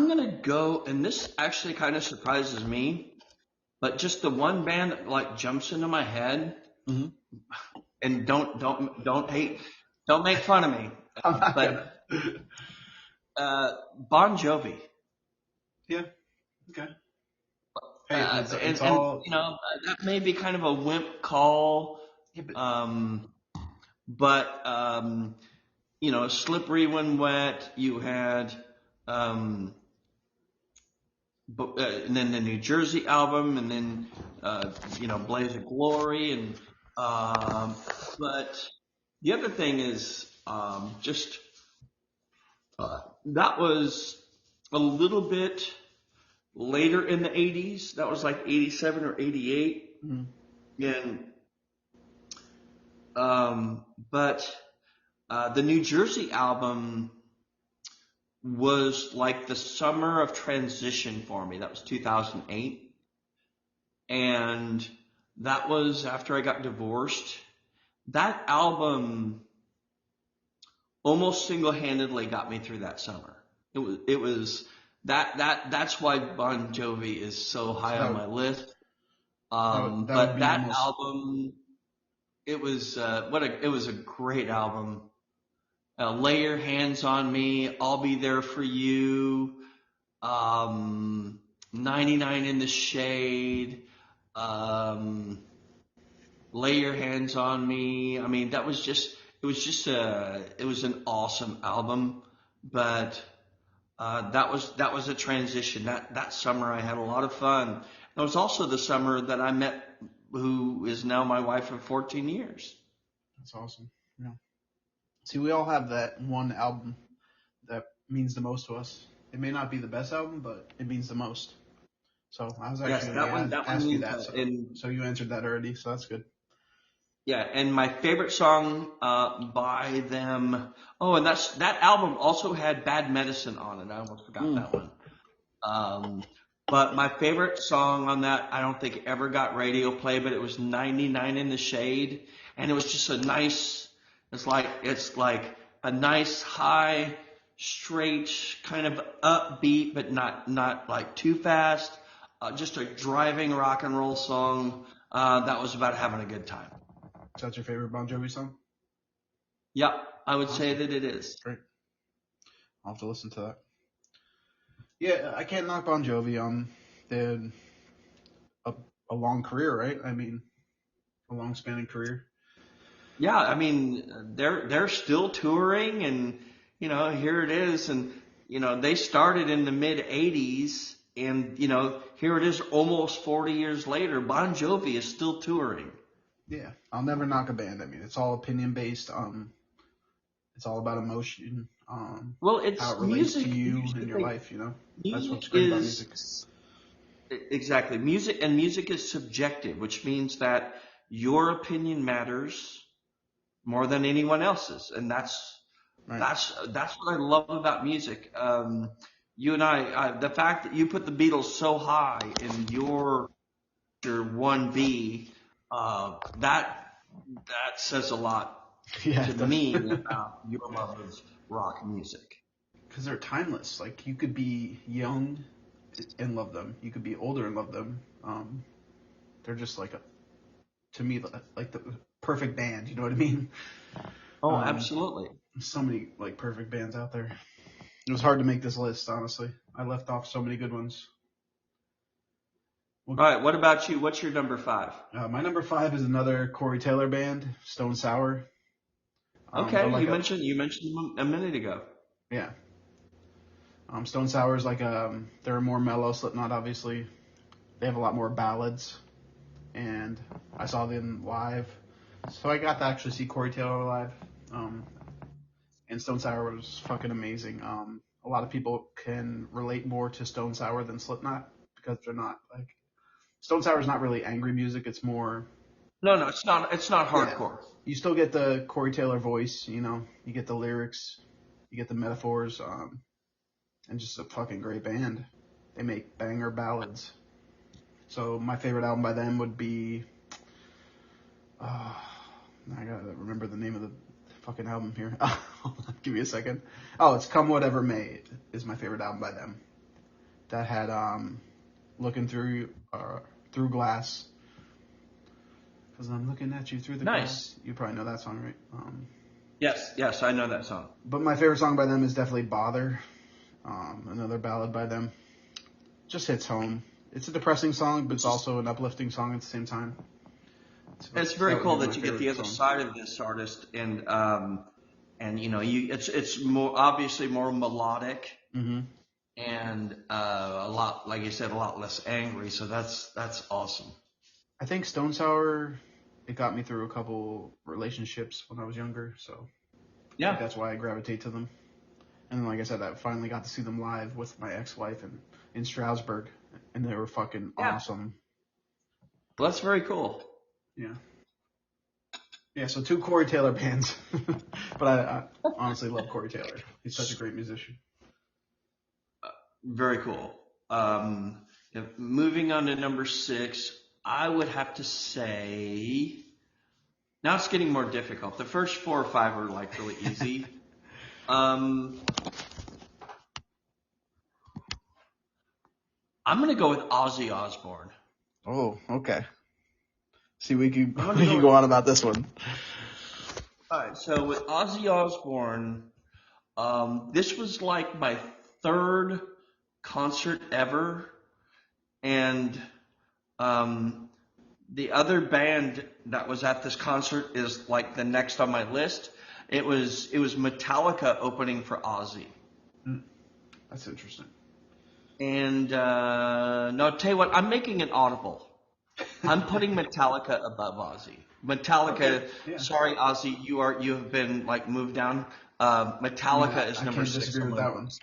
gonna go, and this actually kind of surprises me, but just the one band that like jumps into my head, Mm-hmm. and don't make fun of me, but Bon Jovi. Yeah. Okay. Hey, And you know, that may be kind of a wimp call, but you know, Slippery When Wet. You had, and then the New Jersey album, and then you know, Blaze of Glory, and but the other thing is just that was a little bit later in the 80s. That was like 87 or 88. Mm-hmm. And but the New Jersey album was like the summer of transition for me. That was 2008, and that was after I got divorced. That album almost single-handedly got me through that summer. It was that's why Bon Jovi is so high on my list. But that album, it was it was a great album. Lay Your Hands on Me, I'll Be There for You, 99 in the Shade, Lay Your Hands on Me. I mean, it was an awesome album, but that was a transition. That summer I had a lot of fun. It was also the summer that I met who is now my wife of 14 years. That's awesome. Yeah. See, we all have that one album that means the most to us. It may not be the best album, but it means the most. So I was actually going to ask you that. So you answered that already, so that's good. Yeah, and my favorite song by them. Oh, and that album also had Bad Medicine on it. I almost forgot that one. But my favorite song on that, I don't think it ever got radio play, but it was 99 in the Shade, and it was just a nice. It's like a nice high, straight kind of upbeat, but not like too fast. Just a driving rock and roll song that was about having a good time. Is that your favorite Bon Jovi song? Yeah, I would say that it is. Great. I'll have to listen to that. Yeah, I can't knock Bon Jovi. They had a long career, right? I mean, a long spanning career. Yeah, I mean, they're still touring, and you know, here it is, and you know, they started in the mid '80s, and you know, here it is, almost 40 years later. Bon Jovi is still touring. Yeah, I'll never knock a band. I mean, it's all opinion based. It's all about emotion. Well, it's how it relates music, to you and your life. You know, that's what's great about music. Exactly, music is subjective, which means that your opinion matters more than anyone else's, and that's Right. That's what I love about music. You and the fact that you put the Beatles so high in your 1B, that says a lot Yeah, to it does. me about your love of rock music. Because they're timeless. Like you could be young and love them. You could be older and love them. They're just like to me like the perfect band. You know what I mean? Oh, Um, absolutely. so many like perfect bands out there. It was hard to make this list, honestly. I left off so many good ones. All Well, right, what about you? What's your number five? my number five is another Corey Taylor band, Stone Sour. They're Okay, like a you mentioned them a minute ago. yeah. Stone Sour is like they're more mellow. Slipknot, obviously, they have a lot more ballads, and I saw them live, so I got to actually see Corey Taylor live. Um, and Stone Sour was fucking amazing. A lot of people can relate more to Stone Sour than Slipknot because they're not like Stone Sour is not really angry music. It's more No, no, it's not. It's not yeah. hardcore. You still get the Corey Taylor voice, you get the lyrics, you get the metaphors, and just a fucking great band. They make banger ballads. So my favorite album by them would be, uh, I gotta remember the name of the fucking album here. Hold on, give me a second. Oh, it's Come Whatever May is my favorite album by them. That had Looking Through Glass. Because I'm looking at you through the Nice. glass. You probably know that song, right? Yes, yes, I know that song. But my favorite song by them is definitely Bother. Another ballad by them. Just hits home. It's a depressing song, but it's also an uplifting song at the same time. It's That very would cool be my that you get the favorite other song. side of this artist, and it's more obviously more melodic Hmm. and a lot, like you said, a lot less angry. So that's awesome. I think Stone Sour, it got me through a couple relationships when I was younger, so I think Yeah, that's why I gravitate to them. And then, like I said, I finally got to see them live with my ex-wife in Stroudsburg, and they were fucking yeah. awesome. Well, that's very cool. Yeah. Yeah, so two Corey Taylor bands. But I honestly love Corey Taylor. He's such a great musician. Very cool. Yeah, moving on to number six, I would have to say. Now it's getting more difficult. The first four or five are like really easy. Um, I'm gonna go with Ozzy Osbourne. Oh, okay. See, we could I'm gonna we go could with. go on about this one. All right, so with Ozzy Osbourne, this was like my third concert ever, and um, the other band that was at this concert is like the next on my list. It was Metallica opening for Ozzy. Mm, that's interesting. And no, tell you what, I'm making an audible. I'm putting Metallica above Ozzy. Okay, Metallica, yeah. sorry Ozzy, you have been like moved down. I mean, Metallica is I number can't six disagree on with my that one. list.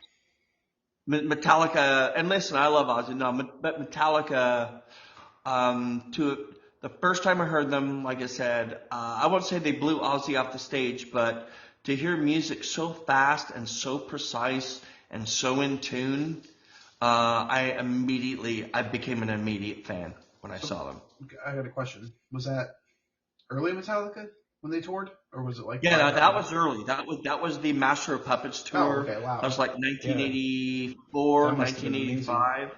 Metallica, and listen, I love Ozzy. No, but Metallica, to the first time I heard them, like I said, I won't say they blew Ozzy off the stage, but to hear music so fast and so precise and so in tune, I became an immediate fan when I So, saw them. I got a question. Was that early Metallica when they toured, or was it like Yeah, by no, that that point? was early. That was the Master of Puppets Oh, tour. okay, That wow. was like Yeah, 1984, that must have been amazing. 1985.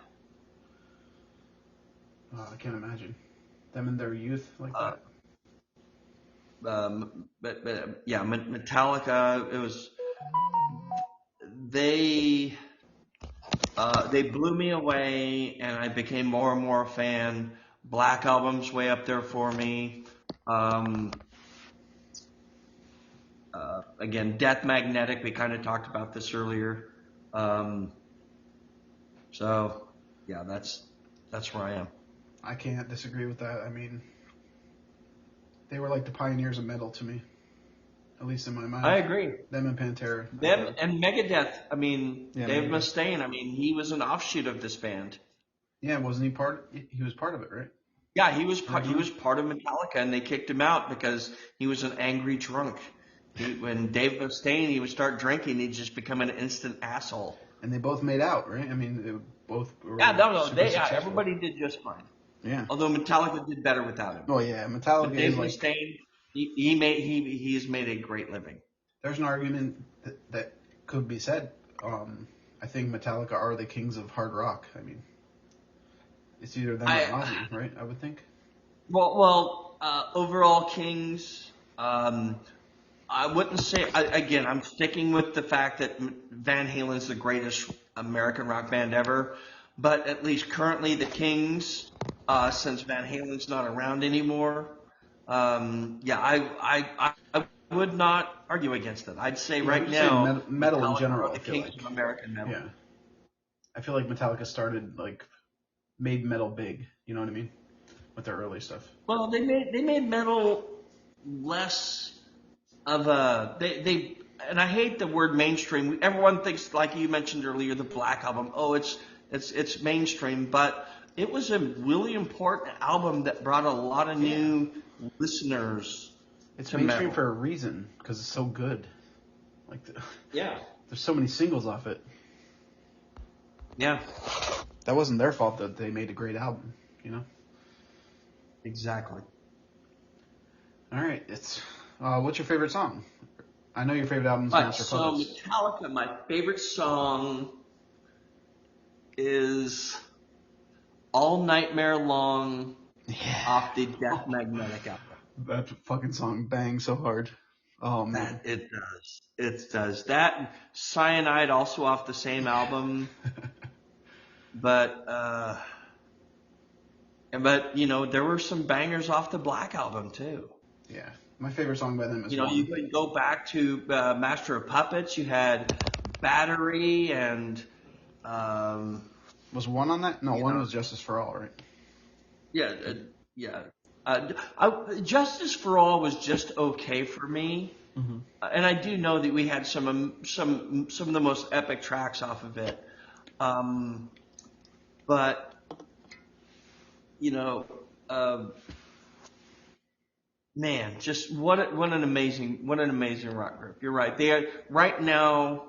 I can't imagine them in their youth like Uh, that. but yeah, Metallica. It was they they blew me away, and I became more and more a fan. Black Album's way up there for me. Um, Again, Death Magnetic. We kind of talked about this earlier. Um, so yeah, that's where I am. I can't disagree with that. I mean, they were like the pioneers of metal to me, at least in my I mind. agree. Them and Pantera, I Them feel. and Megadeth. I mean, Yeah, Dave Megadeth. Mustaine. I mean, he was an offshoot of this band. Yeah, wasn't he part? He was part of it, right? Yeah, he Originally. was part of Metallica, and they kicked him out because he was an angry drunk. When Dave Mustaine, he would start drinking, he'd just become an instant asshole. And they both made out, right? I mean, they both were Yeah, no, super successful. everybody did just fine. Yeah. Although Metallica did better without him. Oh yeah, But Metallica Dave is like. Mustaine, he's made a great living. There's an argument that could be said. I think Metallica are the kings of hard rock. I mean, it's either them or Ozzy, right? I would think. Overall kings. I wouldn't say. Again, I'm sticking with the fact that Van Halen's the greatest American rock band ever. But at least currently, the Kings, since Van Halen's not around anymore, I would not argue against it. I'd say right now, metal in Metallica general. are the I feel kings like. of American metal. Yeah. I feel like Metallica made metal big. You know what I mean? With their early stuff. Well, they made metal less of a and I hate the word mainstream. Everyone thinks, like you mentioned earlier, the Black Album. Oh, it's mainstream, but it was a really important album that brought a lot of new listeners. It's to mainstream metal. for a reason because it's so good. Yeah. There's so many singles off it. Yeah. That wasn't their fault that they made a great album, you know? Exactly. All right. What's your favorite song? I know your favorite album is Master So Puppets. Metallica, my favorite song is All Nightmare Long off the Death Magnetic album. That fucking song bangs so hard. Oh man. It does. It does. That Cyanide also off the same album. But there were some bangers off the Black Album too. Yeah. My favorite song by them is You can go back to Master of Puppets. You had Battery and was one on that? No, one was Justice for All, right? Yeah. Justice for All was just okay for me, and I do know that we had some of the most epic tracks off of it. But man, just what an amazing rock group. You're right. They are right now.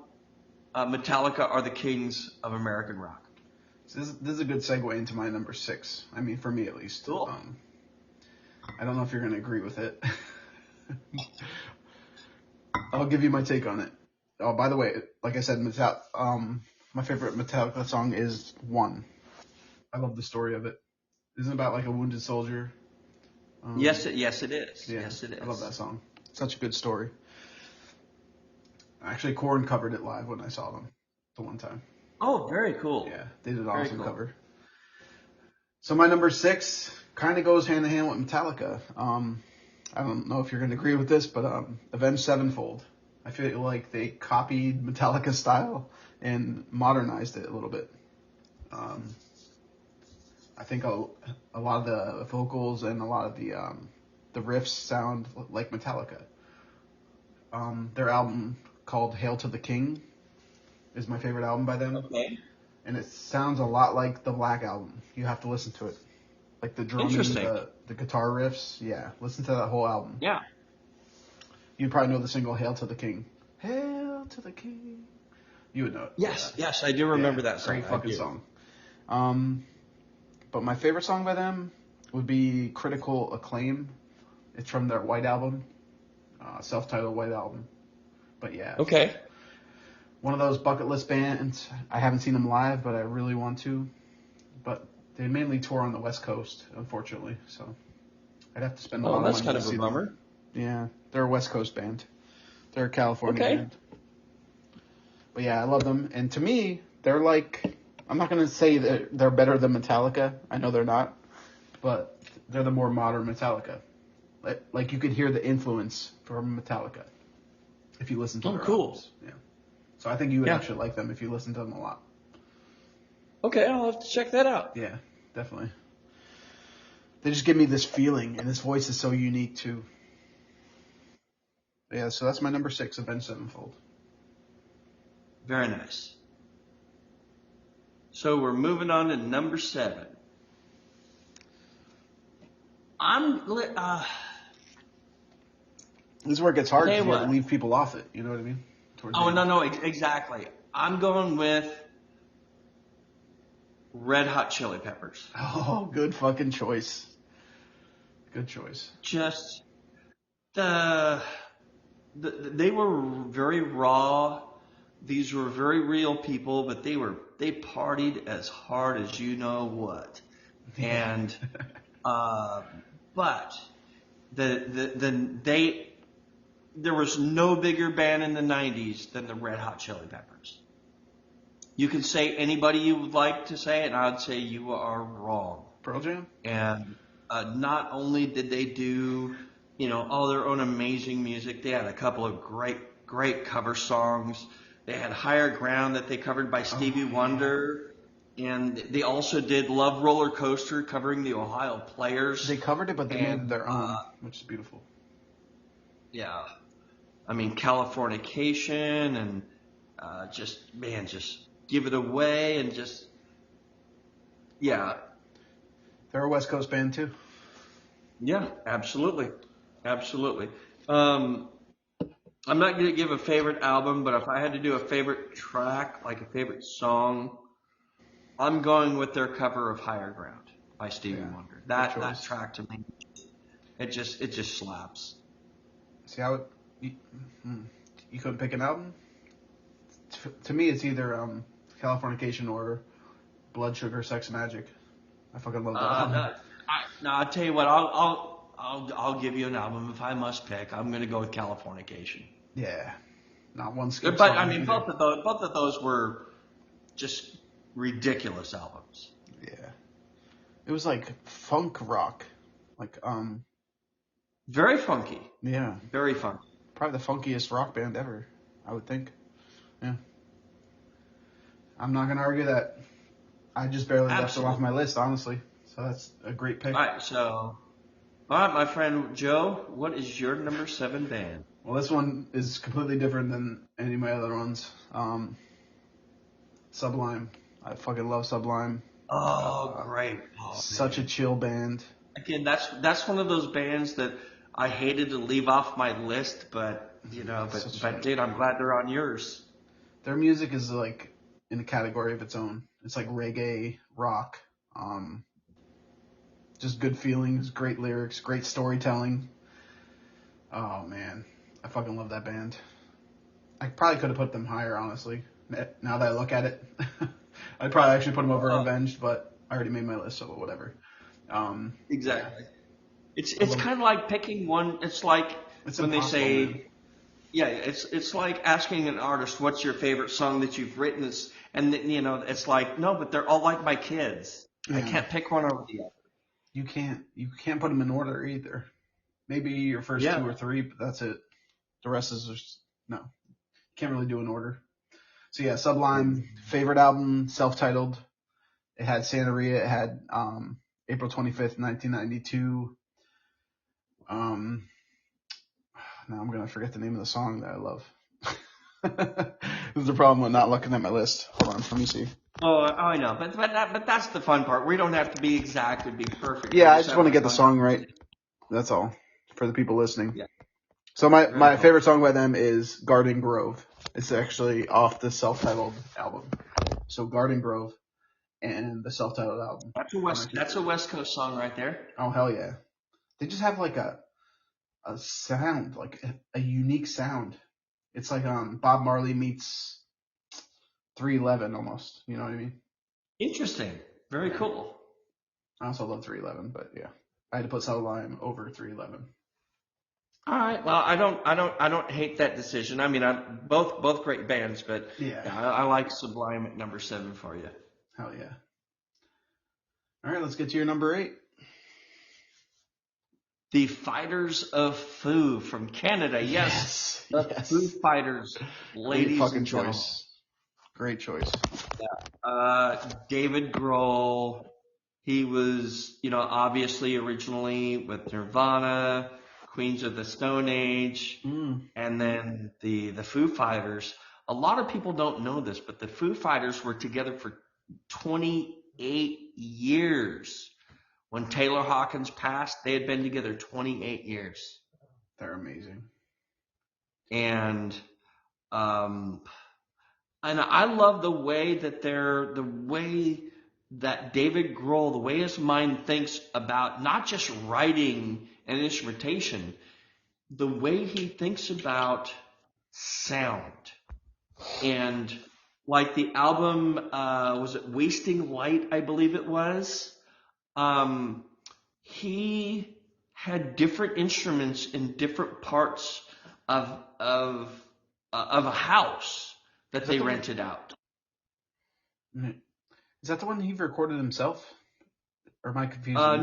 Metallica are the kings of American rock. So this is a good segue into my number 6. I mean, for me at least. Cool. I don't know if you're going to agree with it. I'll give you my take on it. Oh, by the way, like I said, my favorite Metallica song is One. I love the story of it. Isn't it about like a wounded soldier? Yes, it is. Yeah, Yes, it is. I love that song. Such a good story. Actually, Korn covered it live when I saw them the one time. Oh, very cool. Yeah, they did an awesome cover. So my number 6 kind of goes hand in hand with Metallica. I don't know if you're going to agree with this, but Avenged Sevenfold. I feel like they copied Metallica style and modernized it a little bit. I think a lot of the vocals and a lot of the riffs sound like Metallica. Their album called Hail to the King is my favorite album by them. Okay. And it sounds a lot like the Black Album. You have to listen to it. Like the drumming, the guitar riffs. Yeah, listen to that whole album. Yeah. You'd probably know the single Hail to the King. Hail to the King. You would know it. Yes, I do remember that song. Great fucking song. But my favorite song by them would be Critical Acclaim. It's from their White Album, self-titled White Album. But yeah. Okay. One of those bucket list bands. I haven't seen them live, but I really want to. But they mainly tour on the West Coast, unfortunately. So I'd have to spend a lot of money. Oh, that's kind of a bummer. Yeah, they're a West Coast band. They're a California band. But yeah, I love them. And to me, they're like, I'm not going to say that they're better than Metallica. I know they're not. But they're the more modern Metallica. Like you could hear the influence from Metallica if you listen to their albums. Yeah. So I think you would actually like them if you listen to them a lot. Okay, I'll have to check that out. Yeah, definitely. They just give me this feeling, and this voice is so unique too. But yeah, so that's my number 6, Avenged Sevenfold. Very nice. So we're moving on to number 7. This is where it gets hard Tell because you you got to what. leave people off it. You know what I mean? Towards the Oh, end. no, exactly. I'm going with Red Hot Chili Peppers. Oh, good fucking choice. Good choice. Just the, they were very raw. These were very real people, but they partied as hard as you know what. Yeah. And uh, but they there was no bigger band in the '90s than the Red Hot Chili Peppers. You can say anybody you would like to say, and I'd say you are wrong. Pearl Jam? And not only did they do, all their own amazing music, they had a couple of great cover songs. They had Higher Ground that they covered by Oh, Stevie yeah. Wonder. And they also did Love Roller Coaster covering the Ohio They Players. covered it, but they made it And, their own, which is beautiful. yeah, I mean, Californication and just give it away and just, yeah, They're a West Coast band too. yeah, absolutely. Absolutely. Um, I'm not going to give a favorite album, but if I had to do a favorite track, like a favorite song, I'm going with their cover of Higher Ground by Stevie Yeah, Wonder. good That choice. track to me, it just slaps. See how it, you, hmm, you couldn't pick an album? To me, it's either Californication or Blood Sugar Sex Magic. I fucking love that album. No, no, I'll tell you what, I'll give you an album if I must pick. I'm going to go with Californication. Yeah, not one skip But I song mean, either. both of those were just ridiculous albums. Yeah, it was like funk rock, like Very funky, yeah, very funky. probably the funkiest rock band ever, I would think. Yeah, I'm not gonna argue that. I just barely left them off Absolutely. my list, honestly. So that's a great pick. All right, so, all right, my friend Joe, what is your number 7 band? Well, this one is completely different than any of my other ones. Sublime. I fucking love Sublime. Oh, Uh, great. Oh, Such a man. chill band. Again, that's one of those bands that I hated to leave off my list, but Such but dude, I'm glad they're on yours. their music is like in a category of its own. It's like reggae rock. Um, just good feelings, great lyrics, great storytelling. Oh man, I fucking love that band. I probably could have put them higher, honestly. Now that I look at it, I'd probably actually put them over Oh, Avenged, but I already made my list, so whatever. Yeah, exactly. It's I it's love. kind of like picking one. It's like It's when they impossible, man. say, yeah, it's like asking an artist, "What's your favorite song that you've written?" And then, it's like, no, but they're all like my kids. I Yeah, can't pick one over the other. you can't put them in order either. Maybe your first Yeah. two or three, but that's it. The rest is just no. Can't really do an order. So yeah, Sublime favorite album, self-titled. It had Santeria. It had April 25th, 1992. Um, Now I'm gonna forget the name of the song that I love. This is the problem with not looking at my list. Hold on, let me see. Oh, I know, but that's the fun part. We don't have to be exact; it'd be perfect. We Yeah, I just just have want to a get the fun song right. conversation. That's all for the people listening. Yeah, So my, very my cool. favorite song by them is Garden Grove. It's actually off the self-titled album. So Garden Grove and the self-titled album are my two That's a favorites. West Coast song right there. Oh hell yeah! They just have like a sound, like a unique sound. It's like Bob Marley meets 311 almost. You know what I mean? Interesting. Very Yeah. cool. I also love 311, but yeah, I had to put Sublime over 311. All right. Well, I don't hate that decision. I mean, I'm both great bands, but Yeah, yeah, I like Sublime at number 7 for you. hell yeah. All right, let's get to your number 8. The Fighters of Foo from Canada. Yes, Yes, the Foo yes. Fighters, Great ladies fucking and gentlemen. choice. Great choice. David Grohl. He was, obviously originally with Nirvana, Queens of the Stone Age, Mm. and then the Foo Fighters. A lot of people don't know this, but the Foo Fighters were together for 28 years. When Taylor Hawkins passed, they had been together 28 years. They're amazing. and um, and I love the way that David Grohl, the way his mind thinks about not just writing and instrumentation, the way he thinks about sound. And like the album, was it Wasting Light? I believe it was. Um, he had different instruments in different parts of of of a house that Is that they the one? rented out. Is that the one he recorded himself? Or am I confusing that?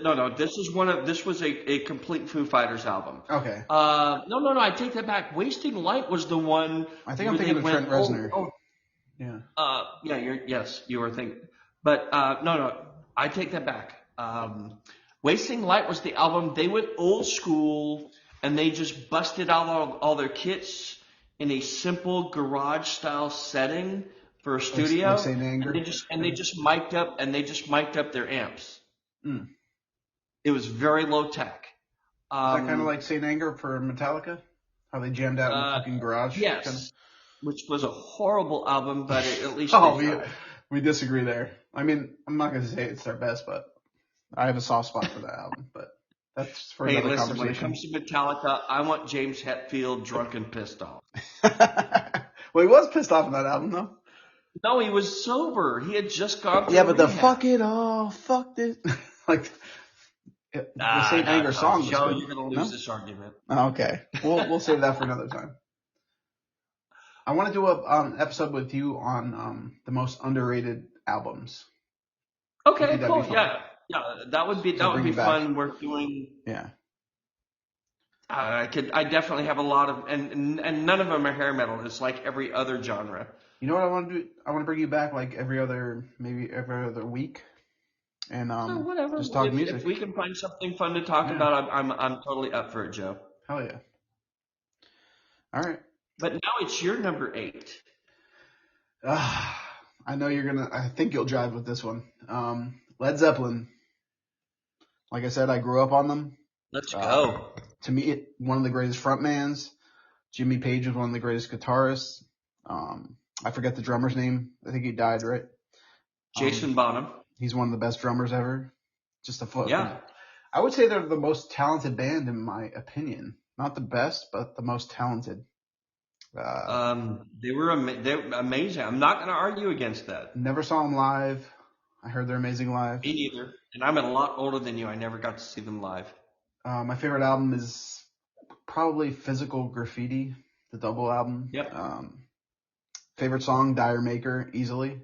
No. This was a complete Foo Fighters album. Okay. No. I take that back. Wasting Light was the one I think I'm where they thinking of went. Trent Reznor. Yeah. Yeah. Yes, you were thinking. But no. I take that back. Wasting Light was the album. They went old school and they just busted out all their kits in a simple garage style setting for a Like studio, Saint and Anger. they just mic'd up their amps. Mm. It was very low tech. Is that kind of Um, like Saint Anger for Metallica? How they jammed out in the uh, fucking garage? Kind of. yes, which was a horrible album, but at least they Oh, tried. we disagree there. I mean, I'm not gonna say it's their best, but I have a soft spot for that album. But that's for Hey, another listen, when it conversation. comes to Metallica, I want James Hetfield drunk and pissed off. Well, he was pissed off on that album, though. No, he was sober. He had just gone through Yeah, but the rehab. fuck it all, fuck it. Like the Saint Anger song was Joe, good. you're gonna lose this argument. Oh, okay, we'll save that for another time. I want to do a episode with you on the most underrated albums. I Okay, think that'd cool. be fun. Yeah, that would be Bring you back. fun. We're doing. Yeah. I definitely have a lot of, and none of them are hair metal. It's like every other genre. You know what I want to do? I want to bring you back like maybe every other week, and So whatever. just talk music. If we can find something fun to talk about, I'm totally up for it, Joe. Hell yeah. All right. But now it's your number 8. I know you're gonna. I think you'll jive with this one. Led Zeppelin. Like I said, I grew up on them. Let's go. To me, one of the greatest frontmans. Jimmy Page was one of the greatest guitarists. I forget the drummer's name. I think he died, right? Jason Bonham. He's one of the best drummers ever. Just a foot. Yeah. I would say they're the most talented band in my opinion. Not the best, but the most talented. They were amazing. I'm not going to argue against that. Never saw them live. I heard they're amazing live. Me neither. And I'm a lot older than you. I never got to see them live. My favorite album is probably Physical Graffiti, the double album. Yep. Favorite song, Dire Maker, easily.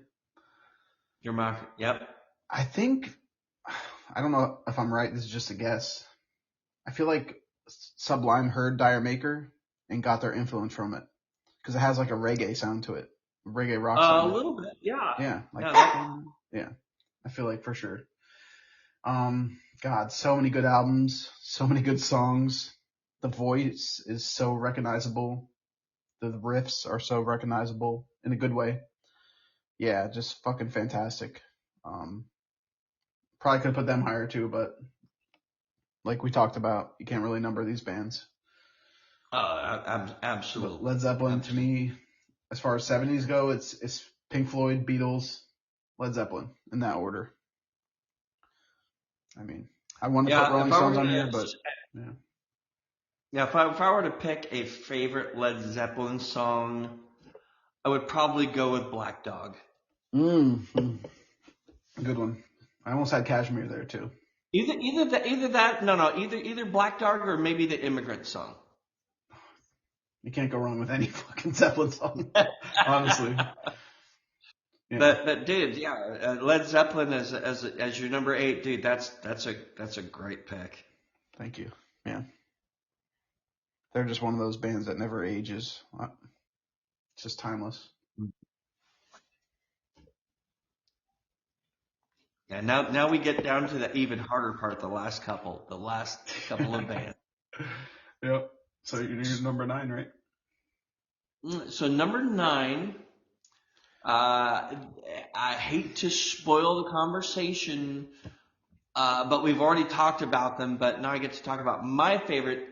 Yep. I think, I don't know if I'm right, this is just a guess. I feel like Sublime heard Dire Maker and got their influence from it. Because it has like a reggae sound to it. Reggae rock sound. A little bit, yeah. Yeah. Yeah. I feel like for sure. God, so many good albums, so many good songs. The voice is so recognizable. The riffs are so recognizable in a good way. Yeah, just fucking fantastic. Probably could have put them higher too, but like we talked about, you can't really number these bands. Absolutely. Led Zeppelin to me, as far as 70s go, it's Pink Floyd, Beatles, Led Zeppelin in that order. I mean, I wanted to put Rolling Stones on here, but yeah. Yeah, if I were to pick a favorite Led Zeppelin song, I would probably go with Black Dog. Good one. I almost had Kashmir there too. Either Black Dog or maybe the Immigrant Song. You can't go wrong with any fucking Zeppelin song, honestly. Yeah. But dude, yeah, Led Zeppelin as your number 8, dude. That's a great pick. Thank you. Yeah. They're just one of those bands that never ages. It's just timeless. Yeah. Now we get down to the even harder part. The last couple of bands. Yep. So you're number 9, right? So number 9. I hate to spoil the conversation, but we've already talked about them. But now I get to talk about my favorite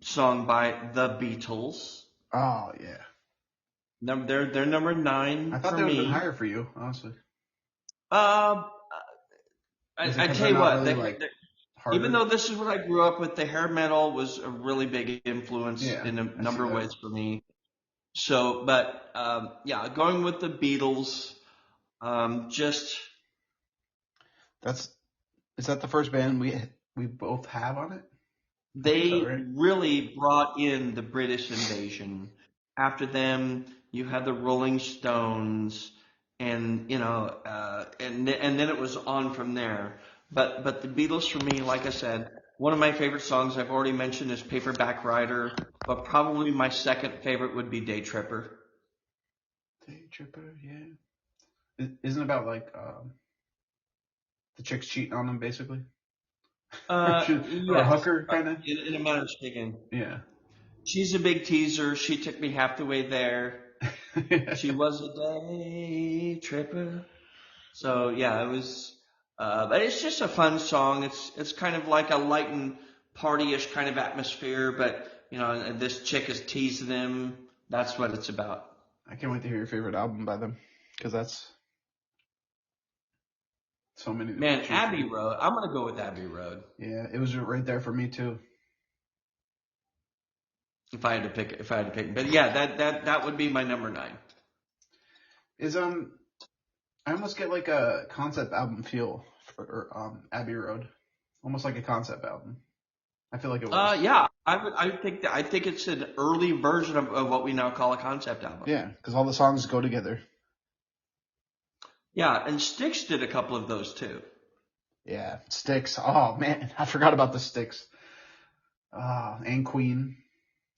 song by the Beatles. Oh yeah. They're number I 9 thought for they would have been me. higher for you, honestly. Um, Is it I because tell they're you not what, really like even harder? though this is what I grew up with, the hair metal was a really big influence Yeah, in a I see number of that. ways for me. So, but yeah, going with the Beatles, just That's is that the first band we both have on it? I think so, they right? really brought in the British invasion. After them, you had the Rolling Stones, and and then it was on from there. But the Beatles for me, like I said, one of my favorite songs I've already mentioned is Paperback Writer, but probably my second favorite would be Day Tripper. Day Tripper, yeah. Isn't it about like the chicks cheating on them basically, or a Yes, hooker kind of? in a manner of speaking. Yeah. She's a big teaser. She took me half the way there. She was a day tripper. So yeah, it was. But it's just a fun song. It's kind of like a light and partyish kind of atmosphere. But and this chick is teasing him. That's what it's about. I can't wait to hear your favorite album by them, because that's so many to Man, choose Abbey from. Road. I'm gonna go with Abbey Road Yeah, it was right there for me too. if I had to pick. If I had to pick. But yeah, that would be my number 9. Is I almost get like a concept album feel for Abbey Road, almost like a concept album. I feel like it was. Yeah, I think that I think it's an early version of what we now call a concept album. Yeah, because all the songs go together. Yeah, and Styx did a couple of those too. Yeah, Styx. Oh man, I forgot about the Styx. And Queen.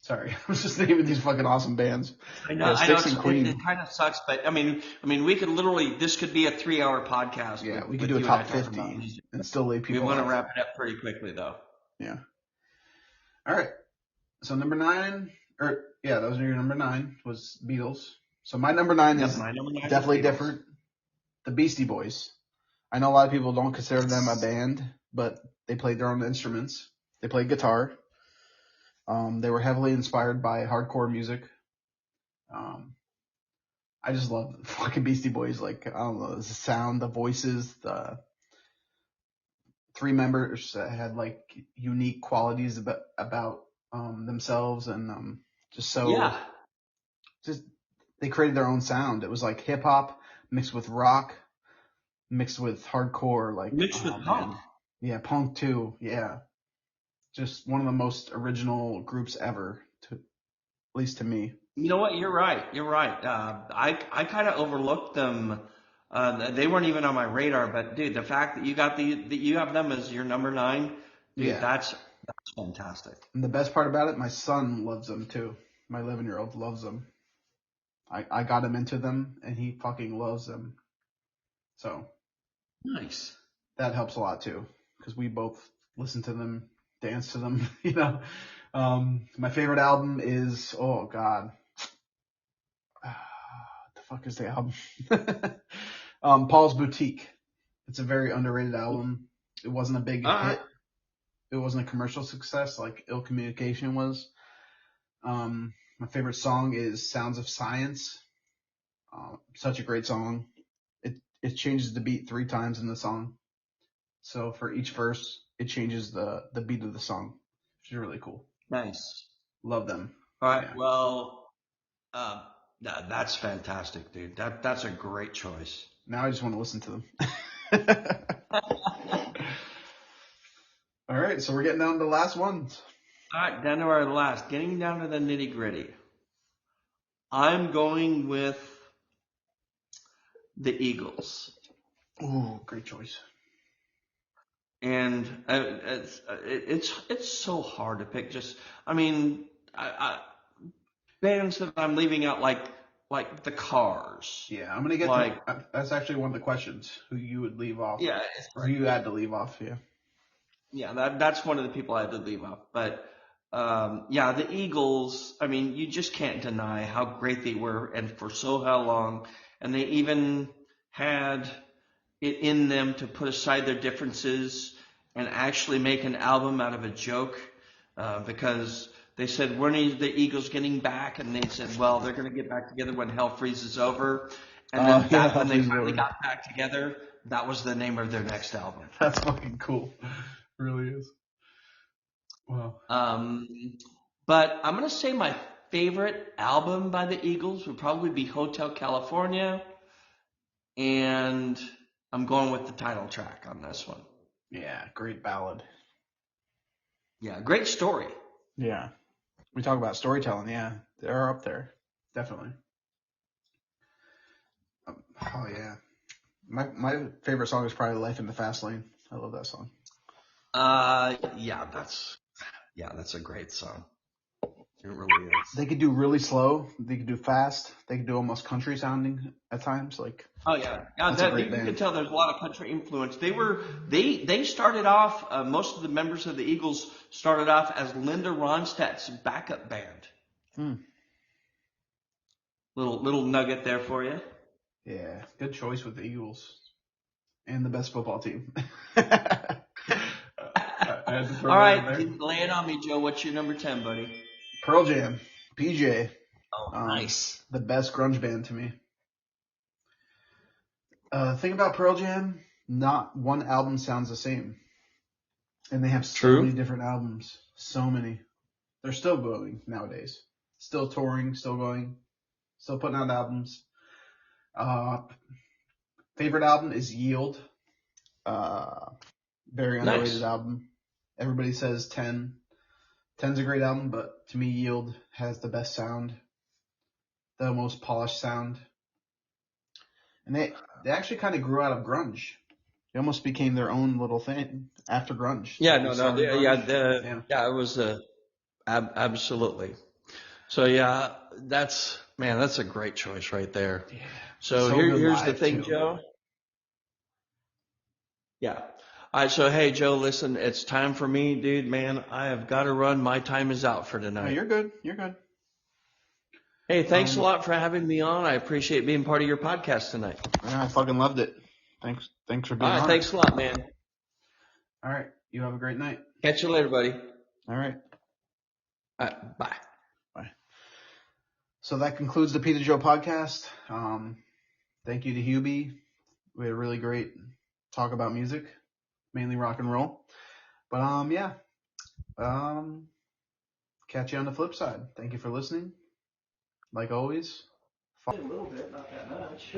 Sorry, I was just naming these fucking awesome bands. Yeah, I know Styx and it Queen. kind of sucks, but I mean, we could literally this could be a 3-hour podcast Yeah, we could with do a you and I top talking about 50 music. and still lay We people want to off. wrap it up pretty quickly though. Yeah. All right. So number 9, or yeah, that was your number 9 was Beatles. So my number 9 Yep, is my number 9 is definitely Beatles. different. The Beastie Boys. I know a lot of people don't consider them a band, but they played their own instruments. They played guitar. They were heavily inspired by hardcore music. Um, I just love the fucking Beastie Boys. Like, I don't know, the sound, the voices, the 3 members that had like unique qualities about themselves, and just so Yeah, just they created their own sound. It was like hip hop mixed with rock, mixed with hardcore. Like, mixed oh with punk. man, yeah, punk too. Yeah, just one of the most original groups ever, at least to me. You know what? You're right. You're right. I kind of overlooked them. They weren't even on my radar. But dude, the fact that you have them as your number 9, dude, Yeah, that's fantastic. and the best part about it, my son loves them too. My 11-year-old loves them. I got him into them, and he fucking loves them. So Nice. that helps a lot too, because we both listen to them, dance to them. My favorite album is, oh god, what the fuck is the album? Paul's Boutique. It's a very underrated album. It wasn't a big All right. hit. It wasn't a commercial success like Ill Communication was. My favorite song is Sounds of Science. Such a great song. It changes the beat 3 times in the song. So for each verse, it changes the beat of the song, which is really cool. Nice. Love them. All right. Yeah. Well, uh, that's fantastic, dude. That's a great choice. Now I just want to listen to them. All right, so we're getting down to the last ones. All right, down to our last, getting down to the nitty gritty. I'm going with the Eagles, Ooh, great choice. and it's so hard to pick. Just, I mean, bands that I'm leaving out like the Cars, Yeah, I'm gonna get to. like That's actually one of the questions. Who you would leave off, yeah, or who you had to leave off? Yeah. yeah, that's one of the people I had to leave off. But yeah, the Eagles. I mean, you just can't deny how great they were, and for so how long. And they even had it in them to put aside their differences and actually make an album out of a joke. because they said, when are the Eagles getting back? And they said, well, they're going to get back together when hell freezes over. And then Yeah, when they Freeze finally Over. got back together, that was the name of their next album. That's fucking cool. It really is. Wow. But I'm going to say my favorite album by the Eagles would probably be Hotel California. And I'm going with the title track on this one. Yeah, great ballad. Yeah, great story. Yeah. We talk about storytelling, yeah. They're up there. Definitely. Oh yeah. My favorite song is probably Life in the Fast Lane. I love that song. Yeah, that's a great song. It really is. They could do really slow. They could do fast. They could do almost country sounding at times. Like, Oh yeah, that's a great you band. can tell there's a lot of country influence. They started off. Most of the members of the Eagles started off as Linda Ronstadt's backup band. Little nugget there for you. Yeah, good choice with the Eagles and the best football team. I had to throw All that in right, there. lay it on me, Joe. What's your number 10, buddy? Pearl Jam, PJ. Oh, nice. The best grunge band to me. Thing about Pearl Jam, not one album sounds the same. And they have so many different albums. So many. They're still going nowadays. Still touring, still going, still putting out albums. Favorite album is Yield. Very underrated album. Everybody says 10. 10's a great album, but to me, Yield has the best sound, the most polished sound. And they actually kind of grew out of grunge. They almost became their own little thing after grunge. Yeah, Yeah. it was absolutely. So yeah, that's a great choice right there. Yeah. So So good here's the live, thing, too. Joe. Yeah. All right, so hey, Joe, listen, it's time for me, dude, man. I have got to run. My time is out for No, tonight. you're good. You're good. Hey, thanks a lot for having me on. I appreciate being part of your podcast tonight. Yeah, I fucking loved it. Thanks for being All right, on. thanks a lot, man. All right. You have a great night. Catch you later, buddy. All right. All right, bye. Bye. So that concludes the Pete Joe podcast. Thank you to Hubie. We had a really great talk about music, mainly rock and roll. But yeah. Catch you on the flip side. Thank you for listening. Like always. A little bit, not that much.